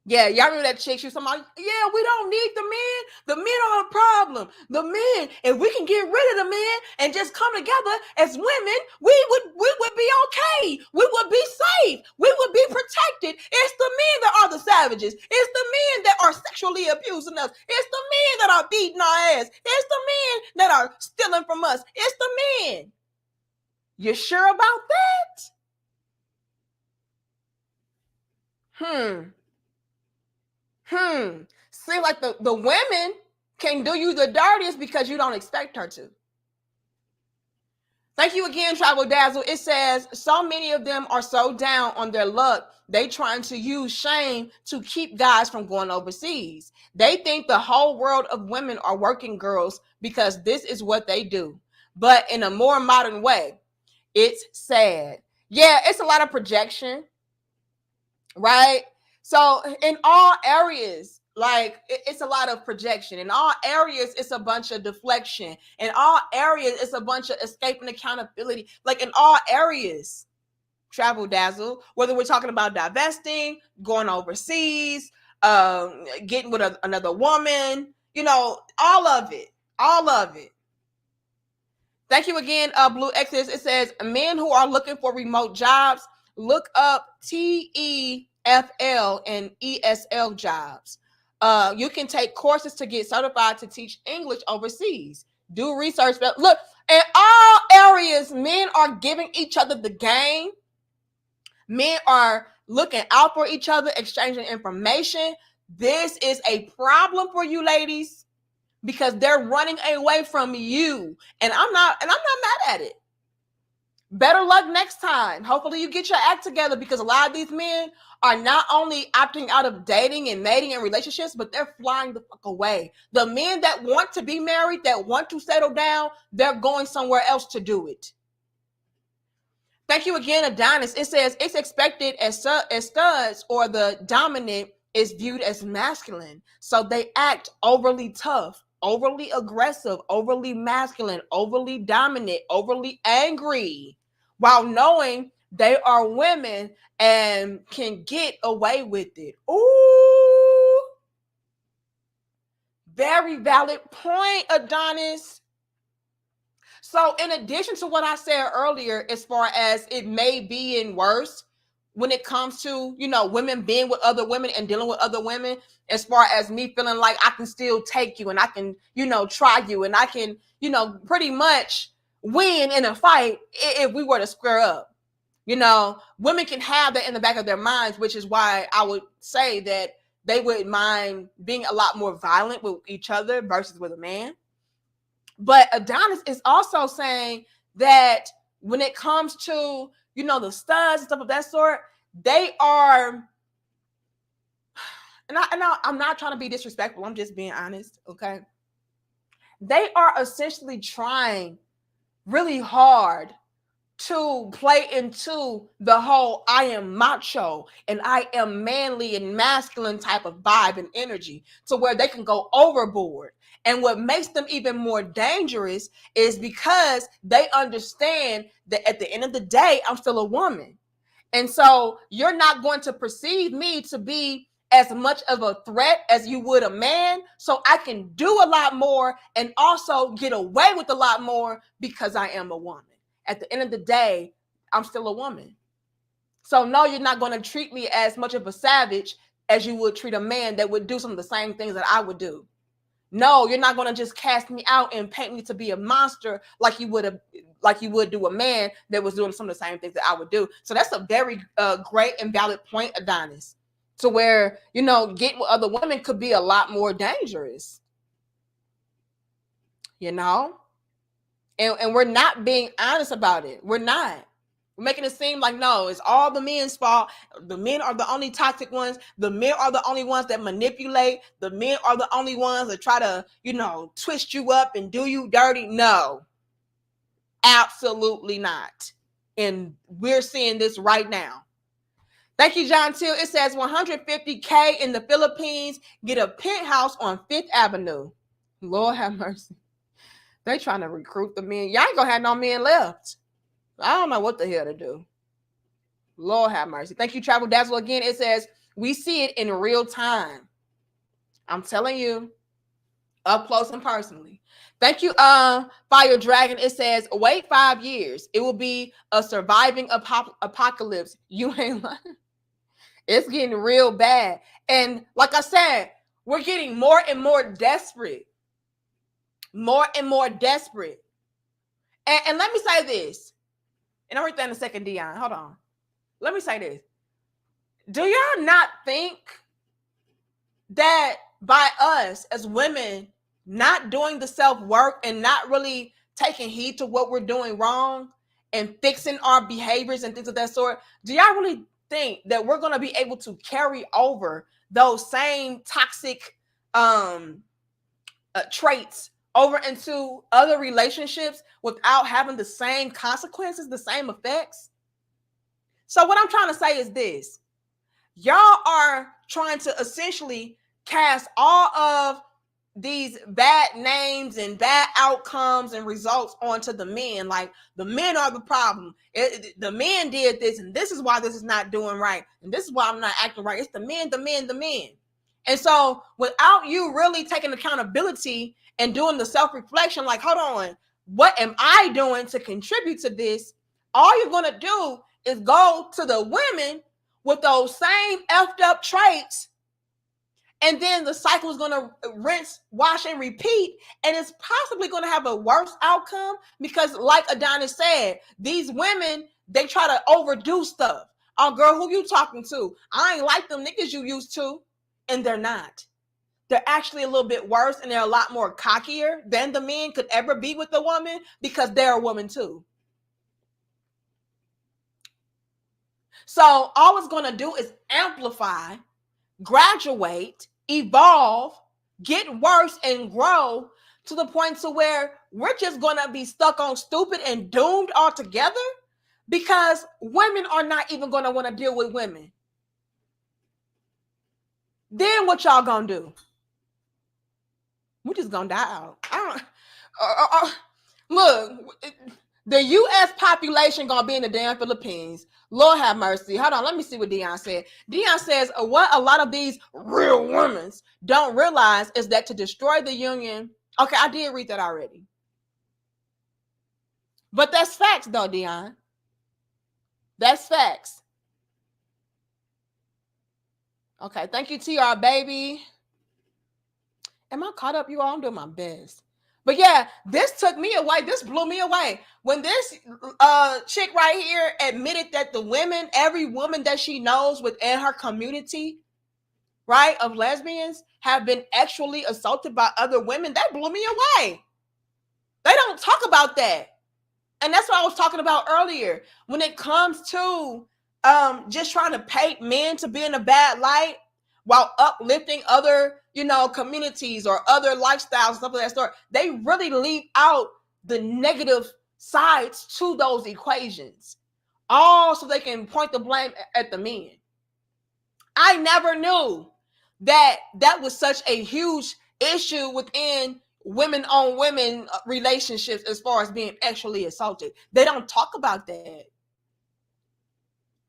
Yeah, y'all remember that chick? She was talking about, yeah, we don't need the men. The men are a problem. The men, if we can get rid of the men and just come together as women, we would be okay. We would be safe. We would be protected. It's the men that are the savages. It's the men that are sexually abusing us. It's the men that are beating our ass. It's the men that are stealing from us. It's the men. You sure about that? Seems like the women can do you the dirtiest because you don't expect her to. Thank you again, Travel Dazzle. It says, so many of them are so down on their luck, they trying to use shame to keep guys from going overseas. They think the whole world of women are working girls because this is what they do. But in a more modern way, it's sad. Yeah, it's a lot of projection, right? So in all areas, like it's a lot of projection. In all areas, it's a bunch of deflection. In all areas, it's a bunch of escaping accountability. Like in all areas, Travel Dazzle, whether we're talking about divesting, going overseas, getting with another woman, all of it. Thank you again, Blue Exodus. It says, men who are looking for remote jobs, look up TEFL and ESL jobs. You can take courses to get certified to teach English overseas. Do research. Look, in all areas, men are giving each other the game. Men are looking out for each other, exchanging information. This is a problem for you ladies because they're running away from you. And I'm not mad at it. Better luck next time. Hopefully you get your act together, because a lot of these men are not only opting out of dating and mating and relationships, but they're flying the fuck away. The men that want to be married, that want to settle down, they're going somewhere else to do it. Thank you again, Adonis. It says it's expected as studs or the dominant is viewed as masculine. So they act overly tough, overly aggressive, overly masculine, overly dominant, overly angry, while knowing they are women and can get away with it. Ooh, very valid point, Adonis. So in addition to what I said earlier, as far as it may be in worse when it comes to, women being with other women and dealing with other women, as far as me feeling like I can still take you and I can, try you and I can, pretty much win in a fight if we were to square up. Women can have that in the back of their minds, which is why I would say that they would mind being a lot more violent with each other versus with a man. But Adonis is also saying that when it comes to, the studs and stuff of that sort, they are, and I'm not trying to be disrespectful, I'm just being honest, okay? They are essentially trying really hard to play into the whole I am macho and I am manly and masculine type of vibe and energy, to where they can go overboard. And what makes them even more dangerous is because they understand that at the end of the day, I'm still a woman. And so you're not going to perceive me to be as much of a threat as you would a man. So I can do a lot more and also get away with a lot more because I am a woman. At the end of the day, I'm still a woman. So no, you're not going to treat me as much of a savage as you would treat a man that would do some of the same things that I would do. No, you're not going to just cast me out and paint me to be a monster like you would do a man that was doing some of the same things that I would do. So that's a very great and valid point, Adonis, to where, getting with other women could be a lot more dangerous, And we're not being honest about it. We're not. We're making it seem like, no, it's all the men's fault. The men are the only toxic ones. The men are the only ones that manipulate. The men are the only ones that try to, twist you up and do you dirty. No, absolutely not. And we're seeing this right now. Thank you, John Till. It says 150K in the Philippines, get a penthouse on 5th Avenue. Lord have mercy. They trying to recruit the men. Y'all ain't gonna have no men left. I don't know what the hell to do. Lord have mercy. Thank you, Travel Dazzle. Again, it says, we see it in real time. I'm telling you, up close and personally. Thank you, Fire Dragon. It says, wait 5 years. It will be a surviving apocalypse. You ain't lying. It's getting real bad. And like I said, we're getting more and more desperate. More and more desperate. And let me say this. And I'll read that in a second, Dion. Hold on. Let me say this. Do y'all not think that by us as women not doing the self-work and not really taking heed to what we're doing wrong and fixing our behaviors and things of that sort, do y'all really think that we're going to be able to carry over those same toxic traits over into other relationships without having the same consequences, the same effects? So what I'm trying to say is this. Y'all are trying to essentially cast all of these bad names and bad outcomes and results onto the men. Like, the men are the problem. The men did this, and this is why this is not doing right. And this is why I'm not acting right. It's the men. And so without you really taking accountability and doing the self-reflection, like, hold on, what am I doing to contribute to this? All you're going to do is go to the women with those same effed up traits And then the cycle is going to rinse, wash, and repeat. And it's possibly going to have a worse outcome because, like Adonis said, these women, they try to overdo stuff. Oh, girl, who you talking to? I ain't like them niggas you used to. And they're not. They're actually a little bit worse, and they're a lot more cockier than the men could ever be with the woman because they're a woman too. So all it's going to do is amplify, graduate, evolve, get worse, and grow to the point to where we're just going to be stuck on stupid and doomed altogether because women are not even going to want to deal with women. Then what y'all going to do? We're just going to die out. Look, the U.S. population going to be in the damn Philippines. Lord have mercy. Hold on. Let me see what Dion said. Dion says, what a lot of these real women don't realize is that to destroy the union. Okay, I did read that already. But that's facts, though, Dion. That's facts. Okay, thank you, TR, baby. Am I caught up, you all? I'm doing my best. But yeah, this took me away. This blew me away. When this chick right here admitted that the women, every woman that she knows within her community, right, of lesbians have been actually assaulted by other women, that blew me away. They don't talk about that. And that's what I was talking about earlier. When it comes to just trying to paint men to be in a bad light while uplifting other, communities or other lifestyles, stuff of that sort, they really leave out the negative sides to those equations, all so they can point the blame at the men. I never knew that was such a huge issue within women on women relationships as far as being actually assaulted. They don't talk about that.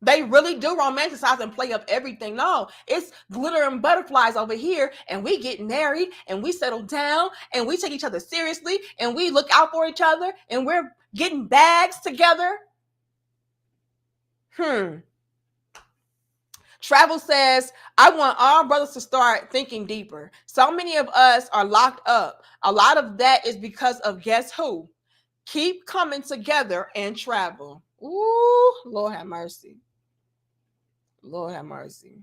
They really do romanticize and play up everything. No, it's glitter and butterflies over here, and we get married and we settle down and we take each other seriously and we look out for each other and we're getting bags together. Travel says, I want all brothers to start thinking deeper. So many of us are locked up. A lot of that is because of guess who? Keep coming together and travel. Ooh, Lord have mercy. Lord have mercy.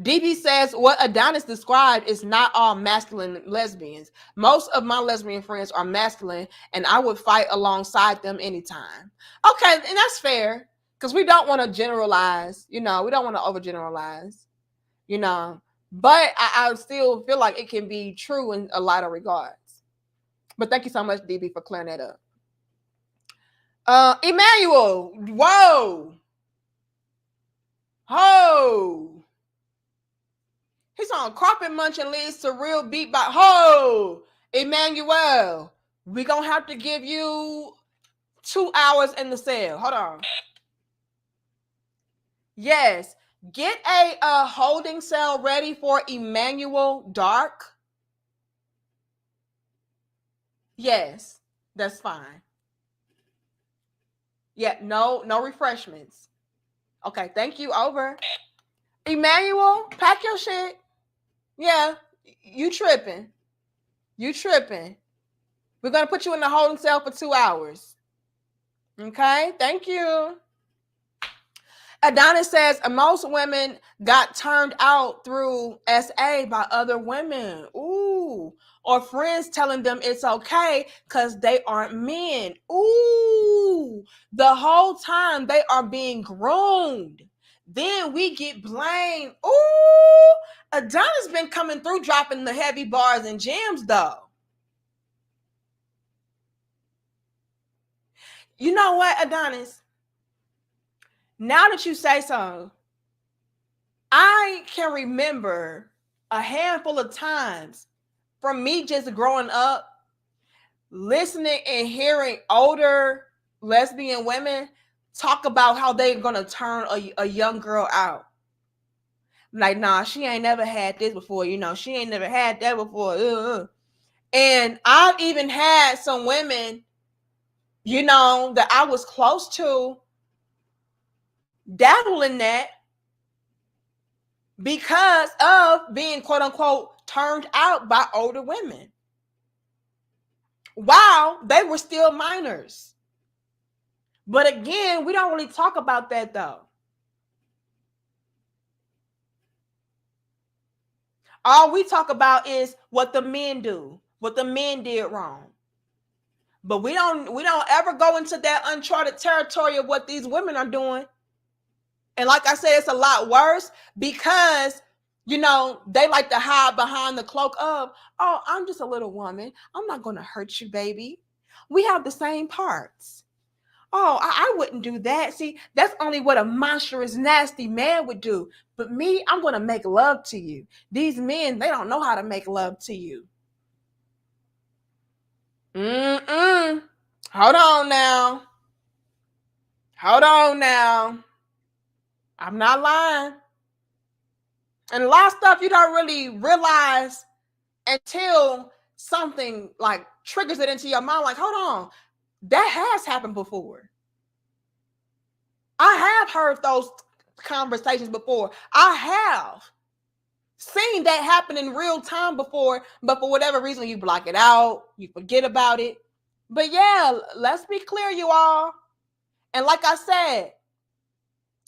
DB says, what Adonis described is not all masculine lesbians. Most of my lesbian friends are masculine, and I would fight alongside them anytime. Okay, and that's fair, because we don't want to generalize, we don't want to overgeneralize, but I still feel like it can be true in a lot of regards. But thank you so much, DB, for clearing that up. Emmanuel, whoa. Ho. He's on carpet munching leads to real beat by ho. Emmanuel, we're going to have to give you 2 hours in the cell. Hold on. Yes. Get a holding cell ready for Emmanuel Dark. Yes, that's fine. Yeah, no refreshments. Okay, thank you. Over. Emmanuel, pack your shit. Yeah, you tripping. You tripping. We're going to put you in the holding cell for 2 hours. Okay, thank you. Adonis says most women got turned out through SA by other women. Ooh. Or friends telling them it's okay because they aren't men. Ooh. The whole time they are being groomed. Then we get blamed. Ooh. Adonis been coming through dropping the heavy bars and gems though. You know what, Adonis? Now that you say so, I can remember a handful of times from me just growing up, listening and hearing older lesbian women talk about how they're going to turn a young girl out. Like, nah, she ain't never had this before. She ain't never had that before. And I've even had some women, that I was close to dabble in that. because of being quote unquote turned out by older women while they were still minors. But again, we don't really talk about that though. All we talk about is what the men do, what the men did wrong. But we don't ever go into that uncharted territory of what these women are doing. And like I said, it's a lot worse because, you know, they like to hide behind the cloak of, oh, I'm just a little woman. I'm not going to hurt you, baby. We have the same parts. Oh, I wouldn't do that. See, that's only what a monstrous, nasty man would do. But me, I'm going to make love to you. These men, they don't know how to make love to you. Hold on now. Hold on now. I'm not lying. And a lot of stuff you don't really realize until something like triggers it into your mind. Like, hold on, that has happened before. I have heard those conversations before. I have seen that happen in real time before, but for whatever reason, you block it out, you forget about it. But yeah, let's be clear, you all. And like I said,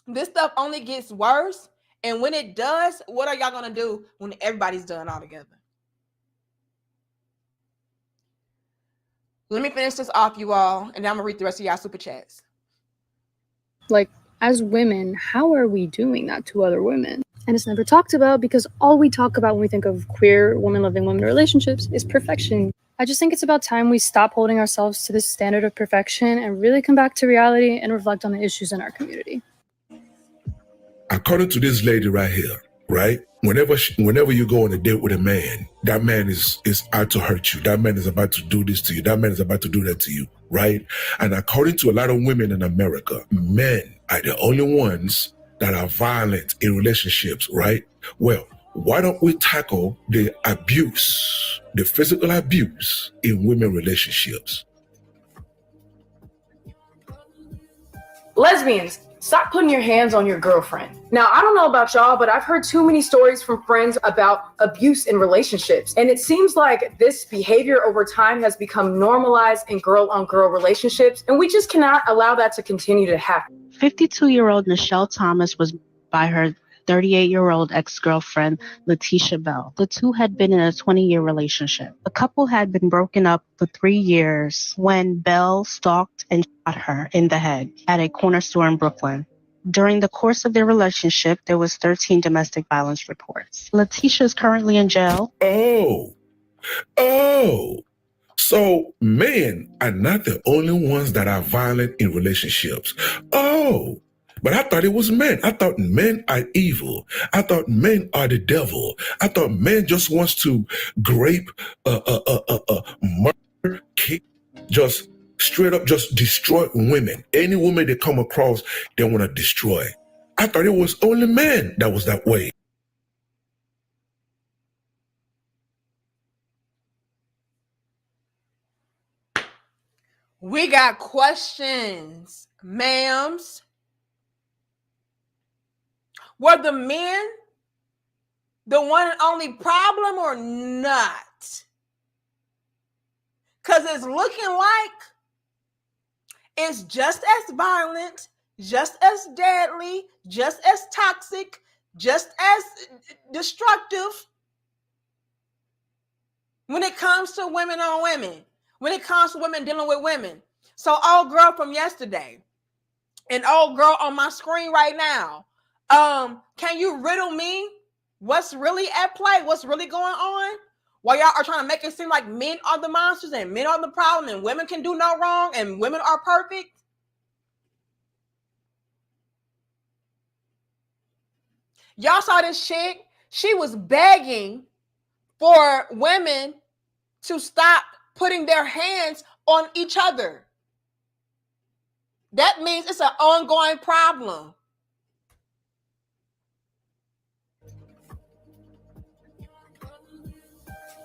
this stuff only gets worse. And when it does, what are y'all going to do when everybody's done all together? Let me finish this off, you all, and then I'm going to read the rest of y'all super chats. Like, as women, how are we doing that to other women? And it's never talked about because all we talk about when we think of queer, woman-loving women relationships is perfection. I just think it's about time we stop holding ourselves to this standard of perfection and really come back to reality and reflect on the issues in our community. According to this lady right here, right? Whenever you go on a date with a man, that man is out to hurt you. That man is about to do this to you. That man is about to do that to you, right? And according to a lot of women in America, men are the only ones that are violent in relationships, right? Well, why don't we tackle the abuse, the physical abuse in women relationships? Lesbians, stop putting your hands on your girlfriend. Now, I don't know about y'all, but I've heard too many stories from friends about abuse in relationships. And it seems like this behavior over time has become normalized in girl-on-girl relationships. And we just cannot allow that to continue to happen. 52-year-old Michelle Thomas was by her 38-year-old ex-girlfriend, Letitia Bell. The two had been in a 20-year relationship. The couple had been broken up for 3 years when Bell stalked and shot her in the head at a corner store in Brooklyn. During the course of their relationship, there was 13 domestic violence reports. Letitia is currently in jail. Oh. So men are not the only ones that are violent in relationships. Oh. But I thought it was men. I thought men are evil. I thought men are the devil. I thought men just wants to grape, murder, kick, just straight up just destroy women. Any woman they come across, they want to destroy. I thought it was only men that was that way. We got questions, ma'ams. Were the men the one and only problem or not? Because it's looking like it's just as violent, just as deadly, just as toxic, just as destructive when it comes to women on women, when it comes to women dealing with women. So old girl from yesterday, and old girl on my screen right now, can you riddle me what's really at play? What's really going on? While y'all are trying to make it seem like men are the monsters and men are the problem and women can do no wrong and women are perfect. Y'all saw this chick. She was begging for women to stop putting their hands on each other. That means it's an ongoing problem.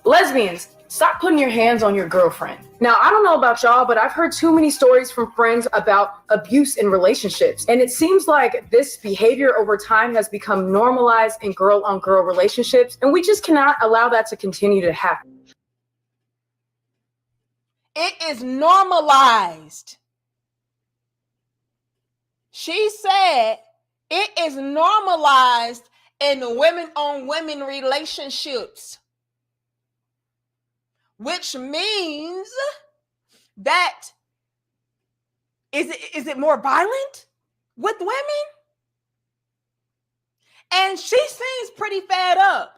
Lesbians, stop putting your hands on your girlfriend. Now, I don't know about y'all, but I've heard too many stories from friends about abuse in relationships. And it seems like this behavior over time has become normalized in girl-on-girl relationships. And we just cannot allow that to continue to happen. It is normalized. She said it is normalized in women-on-women relationships, which means that is it more violent with women? And she seems pretty fed up,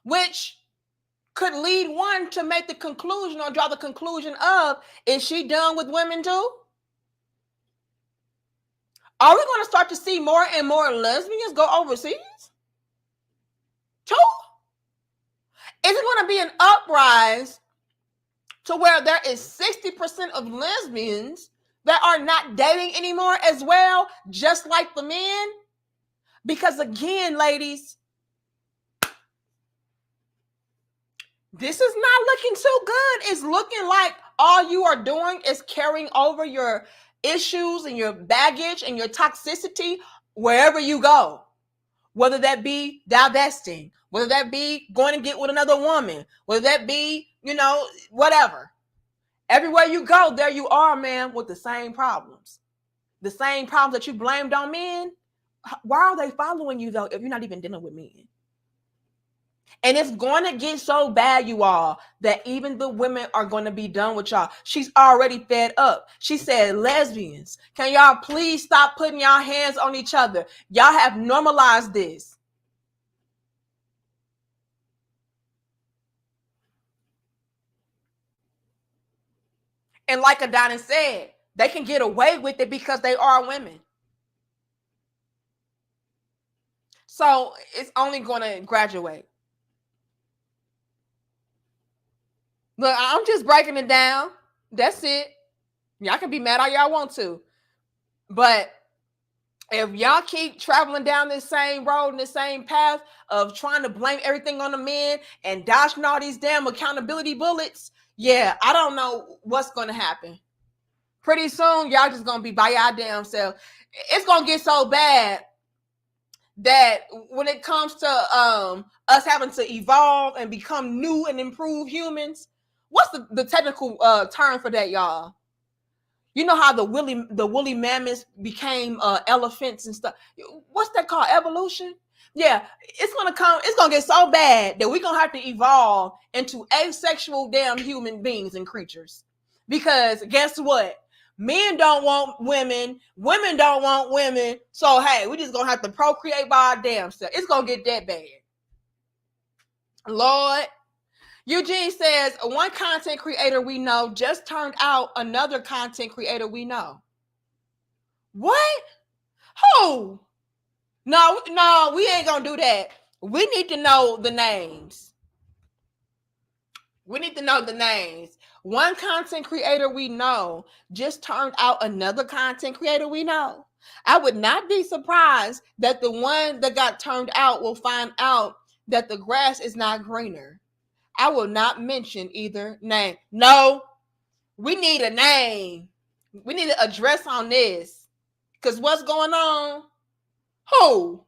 which could lead one to make the conclusion or draw the conclusion of, is she done with women too? Are we going to start to see more and more lesbians go overseas too? Is it going to be an uprise to where there is 60% of lesbians that are not dating anymore as well, just like the men? Because again, ladies, this is not looking too good. It's looking like all you are doing is carrying over your issues and your baggage and your toxicity wherever you go. Whether that be divesting, whether that be going to get with another woman, whether that be, whatever. Everywhere you go, there you are, man, with the same problems. The same problems that you blamed on men. Why are they following you, though, if you're not even dealing with men? And it's going to get so bad, you all, that even the women are going to be done with y'all. She's already fed up. She said, lesbians, can y'all please stop putting y'all hands on each other? Y'all have normalized this. And like Adonis said, they can get away with it because they are women. So it's only going to graduate. Look, I'm just breaking it down. That's it. Y'all can be mad all y'all want to. But if y'all keep traveling down this same road and this same path of trying to blame everything on the men and dodging all these damn accountability bullets, yeah, I don't know what's going to happen. Pretty soon, y'all just going to be by y'all damn self. It's going to get so bad that when it comes to us having to evolve and become new and improved humans, what's the technical term for that, y'all? You know how the woolly mammoths became elephants and stuff. What's that called? Evolution? Yeah, it's gonna get so bad that we're gonna have to evolve into asexual damn human beings and creatures. Because guess what? Men don't want women, women don't want women. So hey, we just gonna have to procreate by our damn self. It's gonna get that bad. Lord. Eugene says, one content creator we know just turned out another content creator we know. What? Who? No, we ain't gonna do that. We need to know the names. We need to know the names. One content creator we know just turned out another content creator we know. I would not be surprised that the one that got turned out will find out that the grass is not greener. I will not mention either name. No, we need a name. We need an address on this. Because what's going on? Who?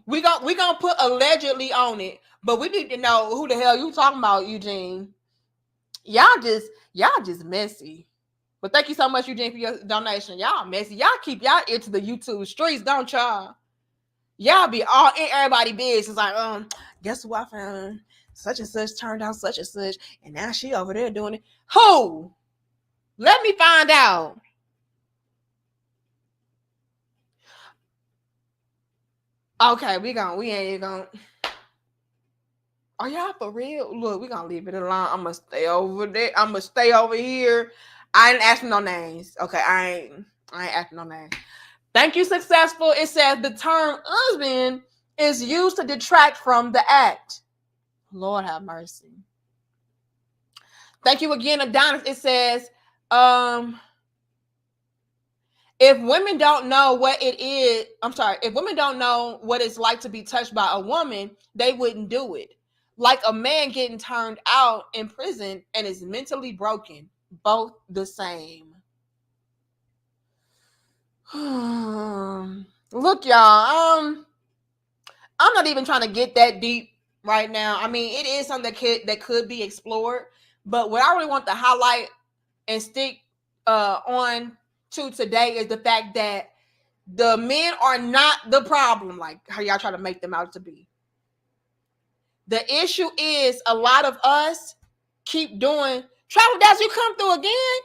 We gonna put allegedly on it, but we need to know who the hell you talking about, Eugene. Y'all just messy. But thank you so much, Eugene, for your donation. Y'all messy. Y'all keep y'all into the YouTube streets, don't y'all? Y'all be all in everybody's business. Like, guess who I found? Such and such turned out such and such, and now she over there doing it. Who? Let me find out. Okay, we ain't gonna. Are y'all for real? Look, we gonna leave it alone. I'm gonna stay over there. I'm gonna stay over here. I ain't asking no names. Okay, I ain't asking no names. Thank you, successful. It says the term husband is used to detract from the act. Lord have mercy. Thank you again, Adonis. It says, if women don't know what it is, if women don't know what it's like to be touched by a woman, they wouldn't do it. like a man getting turned out in prison and is mentally broken. Both the same. Look, y'all, I'm not even trying to get that deep right now. I mean, it is something that could be explored, but what I really want to highlight and stick on to today is the fact that the men are not the problem, like how y'all try to make them out to be. The issue is a lot of us keep doing travel dads. You come through again?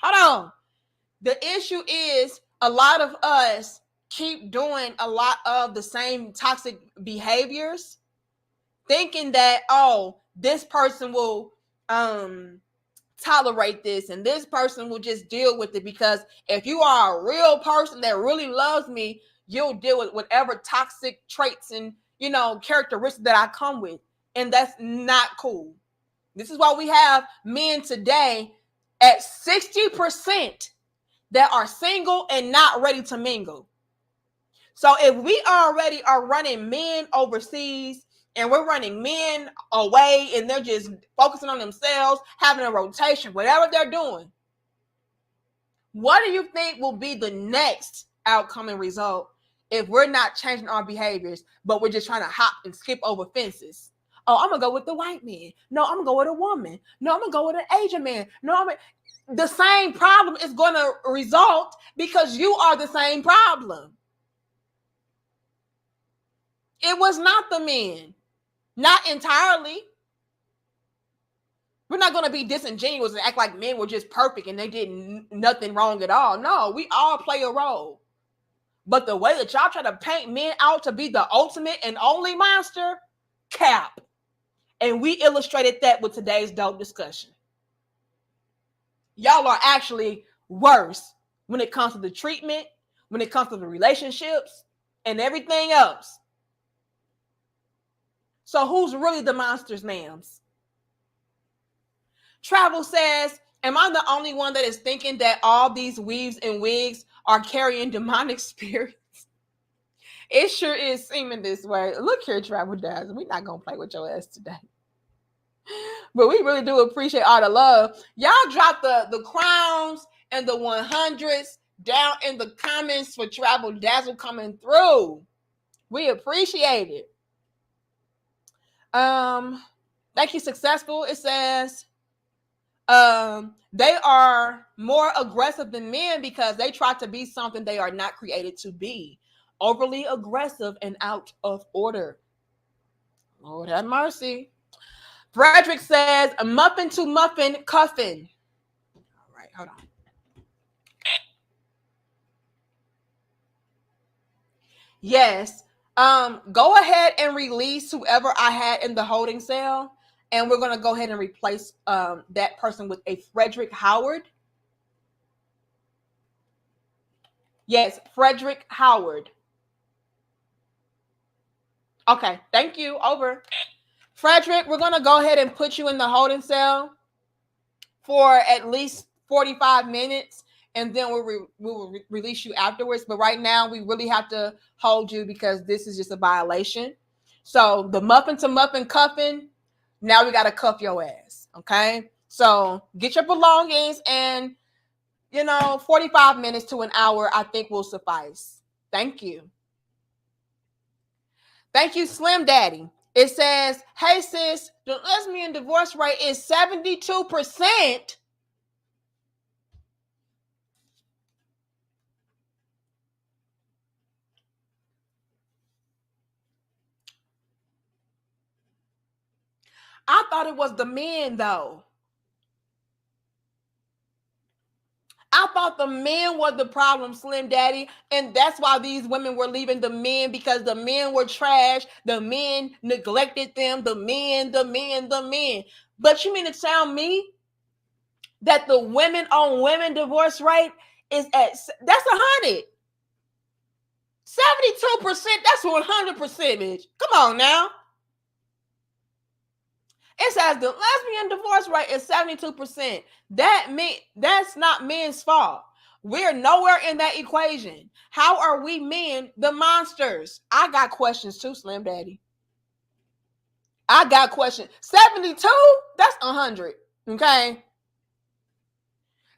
Hold on. The issue is a lot of us keep doing a lot of the same toxic behaviors, thinking that, oh, this person will tolerate this and this person will just deal with it, because if you are a real person that really loves me, you'll deal with whatever toxic traits and characteristics that I come with. And that's not cool. This is why we have men today at 60% that are single and not ready to mingle. So if we already are running men overseas and we're running men away and they're just focusing on themselves, having a rotation, whatever they're doing, what do you think will be the next outcome and result if we're not changing our behaviors, but we're just trying to hop and skip over fences? Oh, I'm going to go with the white man. No, I'm going to go with a woman. No, I'm going to go with an Asian man. No, the same problem is going to result because you are the same problem. It was not the men. Not entirely. We're not going to be disingenuous and act like men were just perfect and they did nothing wrong at all. No, we all play a role. But the way that y'all try to paint men out to be the ultimate and only monster, cap. And we illustrated that with today's dope discussion. Y'all are actually worse when it comes to the treatment, when it comes to the relationships, and everything else. So who's really the monsters, ma'ams? Travel says, am I the only one that is thinking that all these weaves and wigs are carrying demonic spirits? It sure is seeming this way. Look here, Travel Dazzle. We're not going to play with your ass today. But we really do appreciate all the love. Y'all drop the crowns and the 100s down in the comments for Travel Dazzle coming through. We appreciate it. Thank you, Successful. It says they are more aggressive than men because they try to be something they are not created to be. Overly aggressive and out of order. Lord have mercy. Frederick says, muffin to muffin cuffin. All right, hold on. Yes. Go ahead and release whoever I had in the holding cell. And we're going to go ahead and replace that person with a Frederick Howard. Yes, Frederick Howard. Okay, thank you. Over. Frederick, we're going to go ahead and put you in the holding cell for at least 45 minutes. And then we'll release you afterwards. But right now, we really have to hold you because this is just a violation. So the muffin to muffin cuffing, now we got to cuff your ass. Okay? So get your belongings and, 45 minutes to an hour, I think will suffice. Thank you. Thank you, Slim Daddy. It says, hey, sis, the lesbian divorce rate is 72%. I thought it was the men, though. I thought the men were the problem, Slim Daddy. And that's why these women were leaving the men, because the men were trash. The men neglected them. The men. But you mean to tell me that the women on women divorce rate is that's 100. 72%, that's 100%, bitch. Come on now. It says the lesbian divorce rate is 72%. That's not men's fault. We're nowhere in that equation. How are we men the monsters? I got questions too, Slim Daddy. I got questions. 72? That's 100. Okay.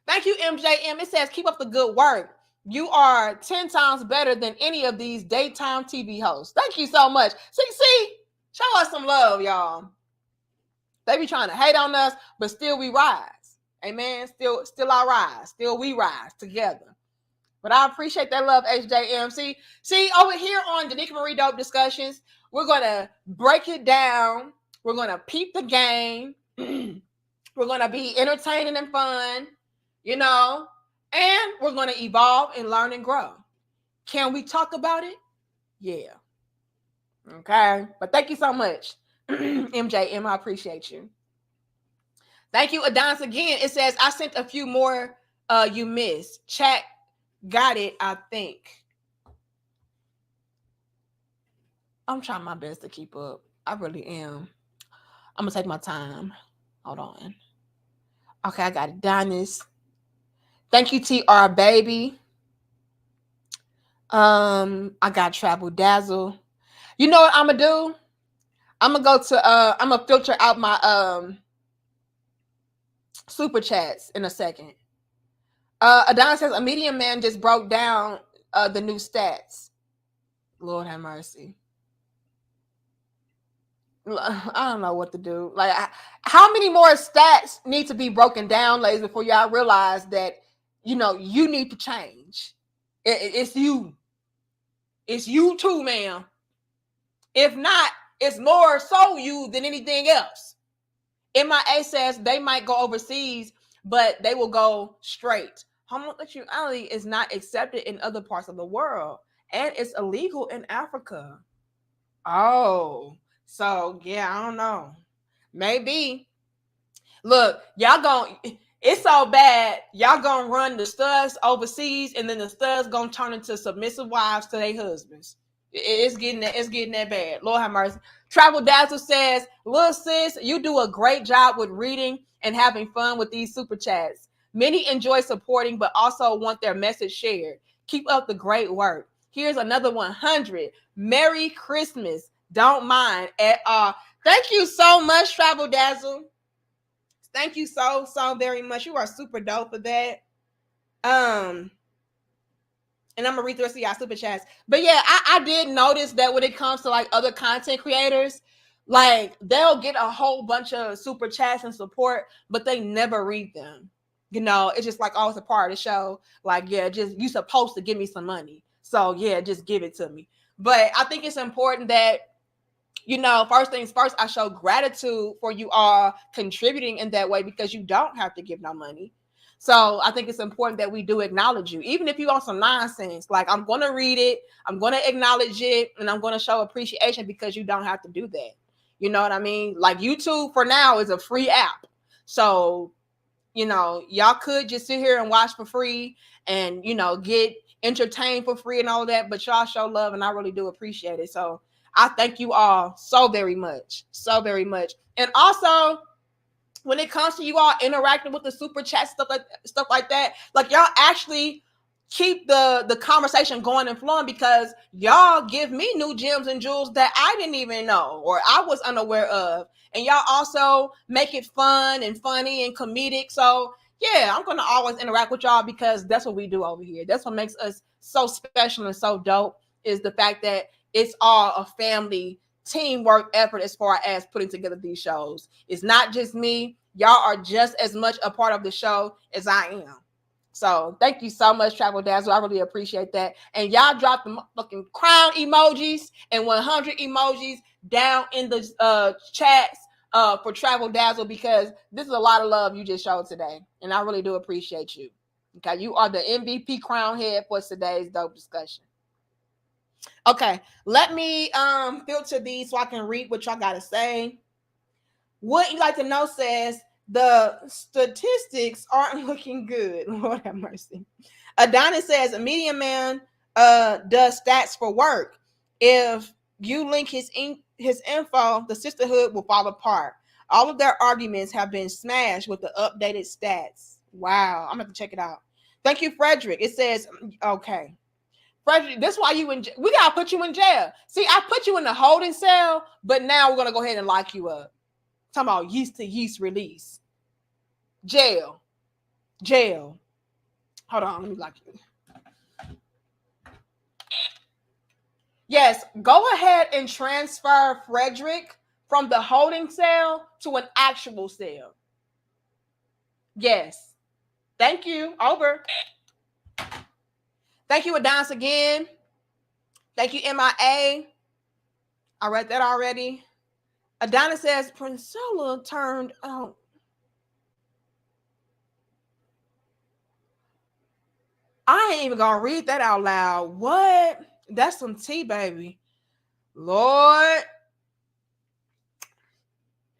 Thank you, MJM. It says, keep up the good work. You are 10 times better than any of these daytime TV hosts. Thank you so much. See, show us some love, y'all. They be trying to hate on us, but still we rise. Amen. Still I rise. Still we rise together. But I appreciate that love, HJM. See, over here on Danica Marie Dope Discussions, we're going to break it down. We're going to peep the game. We're going to be entertaining and fun, you know, and we're going to evolve and learn and grow. Can we talk about it? Yeah. Okay. But thank you so much, MJM. I appreciate you. Thank you, Adonis. Again, it says, I sent a few more you missed. Chat got it, I think. I'm trying my best to keep up. I really am. I'm going to take my time. Hold on. Okay, I got Adonis. Thank you, TR Baby. I got Travel Dazzle. You know what I'm gonna do? I'm gonna go to I'm gonna filter out my super chats in a second. Adonis says a medium man just broke down the new stats. Lord have mercy. I don't know what to do. Like, how many more stats need to be broken down, ladies, before y'all realize that, you know, you need to change? It's you. It's you too, ma'am. If not, it's more so you than anything else. MIA says they might go overseas, but they will go straight. Homosexuality is not accepted in other parts of the world, and it's illegal in Africa. Oh, so yeah, I don't know. Maybe. Look, it's so bad. Y'all gonna run the studs overseas, and then the studs gonna turn into submissive wives to their husbands. It's getting that bad. Lord have mercy. Travel Dazzle says, little sis, you do a great job with reading and having fun with these super chats. Many enjoy supporting, but also want their message shared. Keep up the great work. Here's another 100. Merry Christmas. Don't mind at all. Thank you so much, Travel Dazzle. Thank you so very much. You are super dope for that. And I'm gonna read the rest of y'all super chats. But yeah, I did notice that when it comes to like other content creators, like they'll get a whole bunch of super chats and support, but they never read them. You know, it's just like, oh, it's a part of the show. Like, yeah, just you supposed to give me some money. So yeah, just give it to me. But I think it's important that, you know, first things first, I show gratitude for you all contributing in that way, because you don't have to give no money. So I think it's important that we do acknowledge you, even if you want some nonsense. Like, I'm going to read it, I'm going to acknowledge it, and I'm going to show appreciation, because you don't have to do that. You know what I mean? Like, YouTube for now is a free app. So, you know, y'all could just sit here and watch for free and, you know, get entertained for free and all of that, but y'all show love, and I really do appreciate it. So I thank you all so very much. So very much. And also, when it comes to you all interacting with the super chat, stuff like that, like y'all actually keep the conversation going and flowing, because y'all give me new gems and jewels that I didn't even know or I was unaware of. And y'all also make it fun and funny and comedic. So yeah, I'm going to always interact with y'all, because that's what we do over here. That's what makes us so special and so dope, is the fact that it's all a family teamwork effort as far as putting together these shows. It's not just me. Y'all are just as much a part of the show as I am. So thank you so much, Travel Dazzle. I really appreciate that. And y'all drop the fucking crown emojis and 100 emojis down in the chats for Travel Dazzle, because this is a lot of love you just showed today. And I really do appreciate you. Okay, you are the MVP crown head for today's dope discussion. Okay, let me filter these so I can read what y'all gotta say. What you like to know says the statistics aren't looking good. Lord have mercy. Adonis says a medium man does stats for work. If you link his info, the sisterhood will fall apart. All of their arguments have been smashed with the updated stats. Wow, I'm gonna have to check it out. Thank you, Frederick. It says, okay. Frederick, that's why you in jail. We gotta put you in jail. See, I put you in the holding cell, but now we're gonna go ahead and lock you up. Talking about yeast to yeast release. Jail. Hold on, let me lock you. Yes, go ahead and transfer Frederick from the holding cell to an actual cell. Yes. Thank you. Over. Thank you, Adonis, again. Thank you, MIA. I read that already. Adonis says Priscilla turned out. I ain't even gonna read that out loud. What? That's some tea, baby. Lord.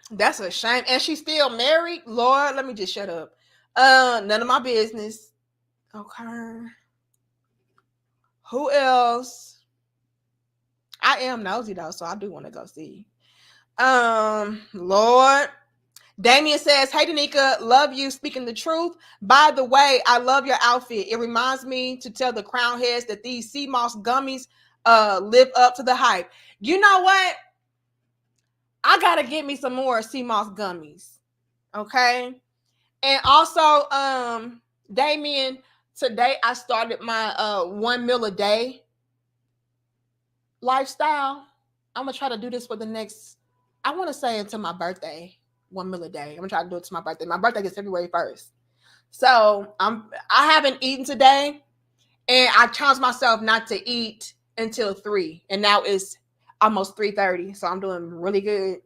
That's a shame. And she's still married. Lord, let me just shut up. None of my business. Okay. Who else? I am nosy though, so I do want to go see. Lord. Damien says, hey, Danica, love you, speaking the truth. By the way, I love your outfit. It reminds me to tell the crown heads that these sea moss gummies live up to the hype. You know what? I got to get me some more sea moss gummies. Okay? And also, Damien, today I started my 1 meal a day lifestyle. I'm going to try to do this for the next, I want to say until my birthday. 1 meal a day. I'm gonna try to do it to my birthday. My birthday is February 1st. So I haven't eaten today, and I challenged myself not to eat until 3. And now it's almost 3:30. So I'm doing really good.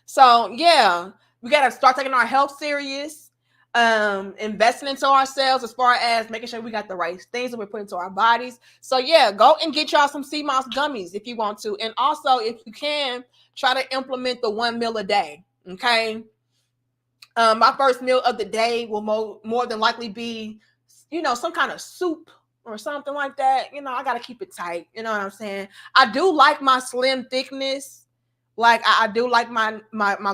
So yeah, we gotta start taking our health serious, investing into ourselves as far as making sure we got the right things that we're putting into our bodies. So yeah, go and get y'all some sea moss gummies if you want to. And also, if you can, try to implement the 1 meal a day. Okay. My first meal of the day will more than likely be, some kind of soup or something like that. I got to keep it tight. You know what I'm saying? I do like my slim thickness. Like I do like my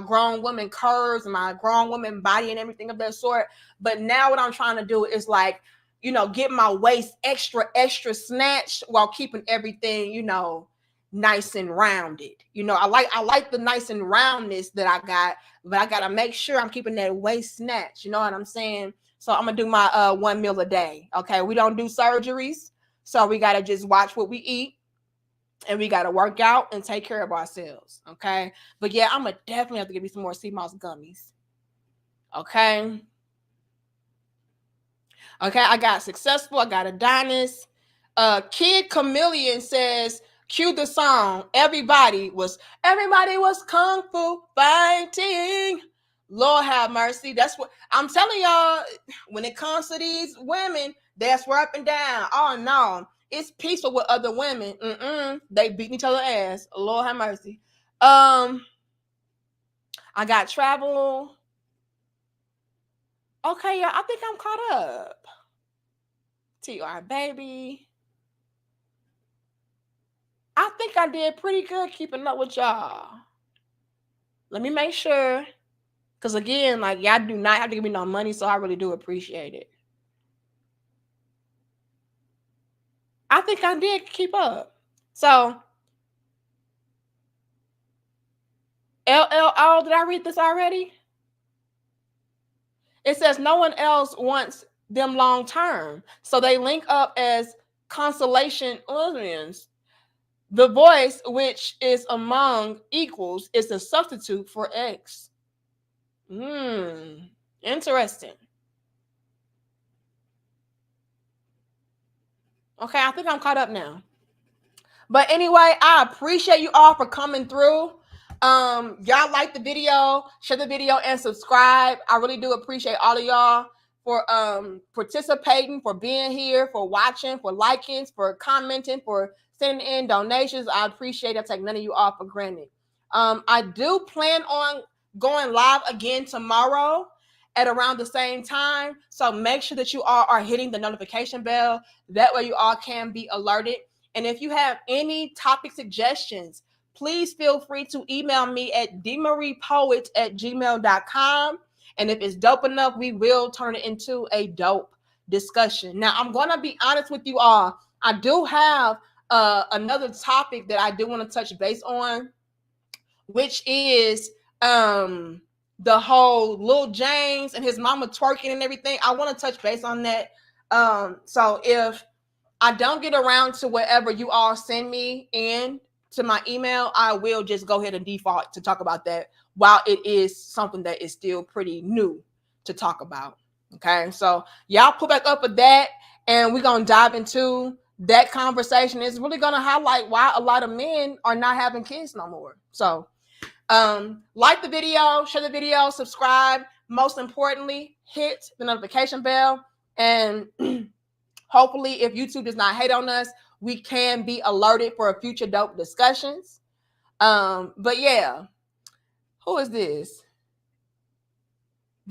grown woman curves and my grown woman body and everything of that sort. But now what I'm trying to do is like, get my waist extra snatched while keeping everything, nice and rounded. I like the nice and roundness that I got, but I gotta make sure I'm keeping that waist snatched. You know what I'm saying? So I'm gonna do my 1 meal a day. Okay, we don't do surgeries, so we gotta just watch what we eat, and we gotta work out and take care of ourselves. Okay, but yeah, I'm gonna definitely have to give you some more sea moss gummies. Okay, I got successful. I got Adonis. Kid Chameleon says, cue the song. Everybody was kung fu fighting. Lord have mercy. That's what I'm telling y'all. When it comes to these women, that's where up and down. Oh no, it's peaceful with other women. They beating each other ass. Lord have mercy. I got travel. Okay, yeah, I think I'm caught up. TR baby. I think I did pretty good keeping up with y'all. Let me make sure. Because again, like, y'all do not have to give me no money, so I really do appreciate it. I think I did keep up. So, LLO, did I read this already? It says no one else wants them long term. So they link up as constellation lesbians. The voice, which is among equals, is a substitute for X. Interesting. Okay, I think I'm caught up now. But anyway, I appreciate you all for coming through. Y'all like the video, share the video, and subscribe. I really do appreciate all of y'all for participating, for being here, for watching, for liking, for commenting, for sending in donations. I appreciate it. I take none of you all for granted. I do plan on going live again tomorrow at around the same time. So make sure that you all are hitting the notification bell. That way you all can be alerted. And if you have any topic suggestions, please feel free to email me at dmariepoet@gmail.com. And if it's dope enough, we will turn it into a dope discussion. Now, I'm going to be honest with you all. I do have another topic that I do want to touch base on, which is the whole Lil James and his mama twerking and everything. I want to touch base on that. So if I don't get around to whatever you all send me in to my email, I will just go ahead and default to talk about that while it is something that is still pretty new to talk about. Okay, so y'all put back up with that, and we're gonna dive into that conversation. It's really gonna highlight why a lot of men are not having kids no more. So like the video, share the video, subscribe. Most importantly, hit the notification bell, and hopefully, if YouTube does not hate on us, we can be alerted for future dope discussions. But yeah, who is this?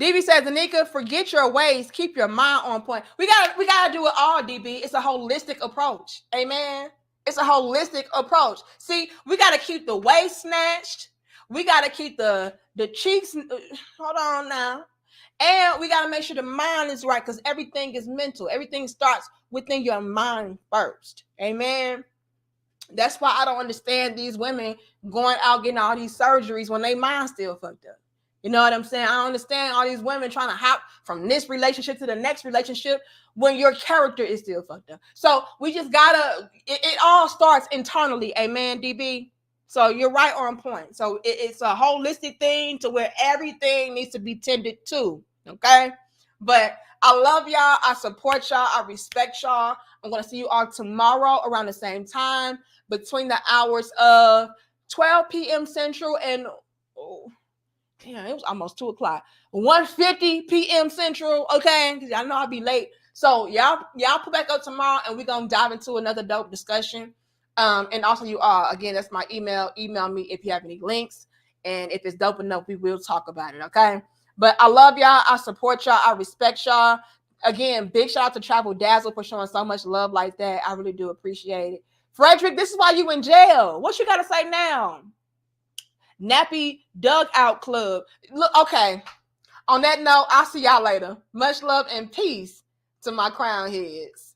DB says, Anika, forget your ways, keep your mind on point. We gotta do it all, DB. It's a holistic approach. Amen. It's a holistic approach. See, we gotta keep the waist snatched. We gotta keep the cheeks. Hold on now. And we got to make sure the mind is right, because everything is mental. Everything starts within your mind first. Amen. That's why I don't understand these women going out getting all these surgeries when they mind still fucked up. You know what I'm saying? I don't understand all these women trying to hop from this relationship to the next relationship when your character is still fucked up. So we just gotta, it all starts internally. Amen, DB? So you're right on point. So it's a holistic thing to where everything needs to be tended to. Okay? But I love y'all. I support y'all. I respect y'all. I'm going to see you all tomorrow around the same time between the hours of 12 p.m. Central and it was almost 2 o'clock. 1:50 p.m. Central. Okay? Because I know I'll be late. So y'all put back up tomorrow, and we're going to dive into another dope discussion. And also you all, again, that's my email. Email me if you have any links. And if it's dope enough, we will talk about it. Okay? But I love y'all. I support y'all. I respect y'all. Again, big shout out to Travel Dazzle for showing so much love like that. I really do appreciate it. Frederick, this is why you in jail. What you got to say now? Nappy Dugout Club. Look, okay. On that note, I'll see y'all later. Much love and peace to my crown heads.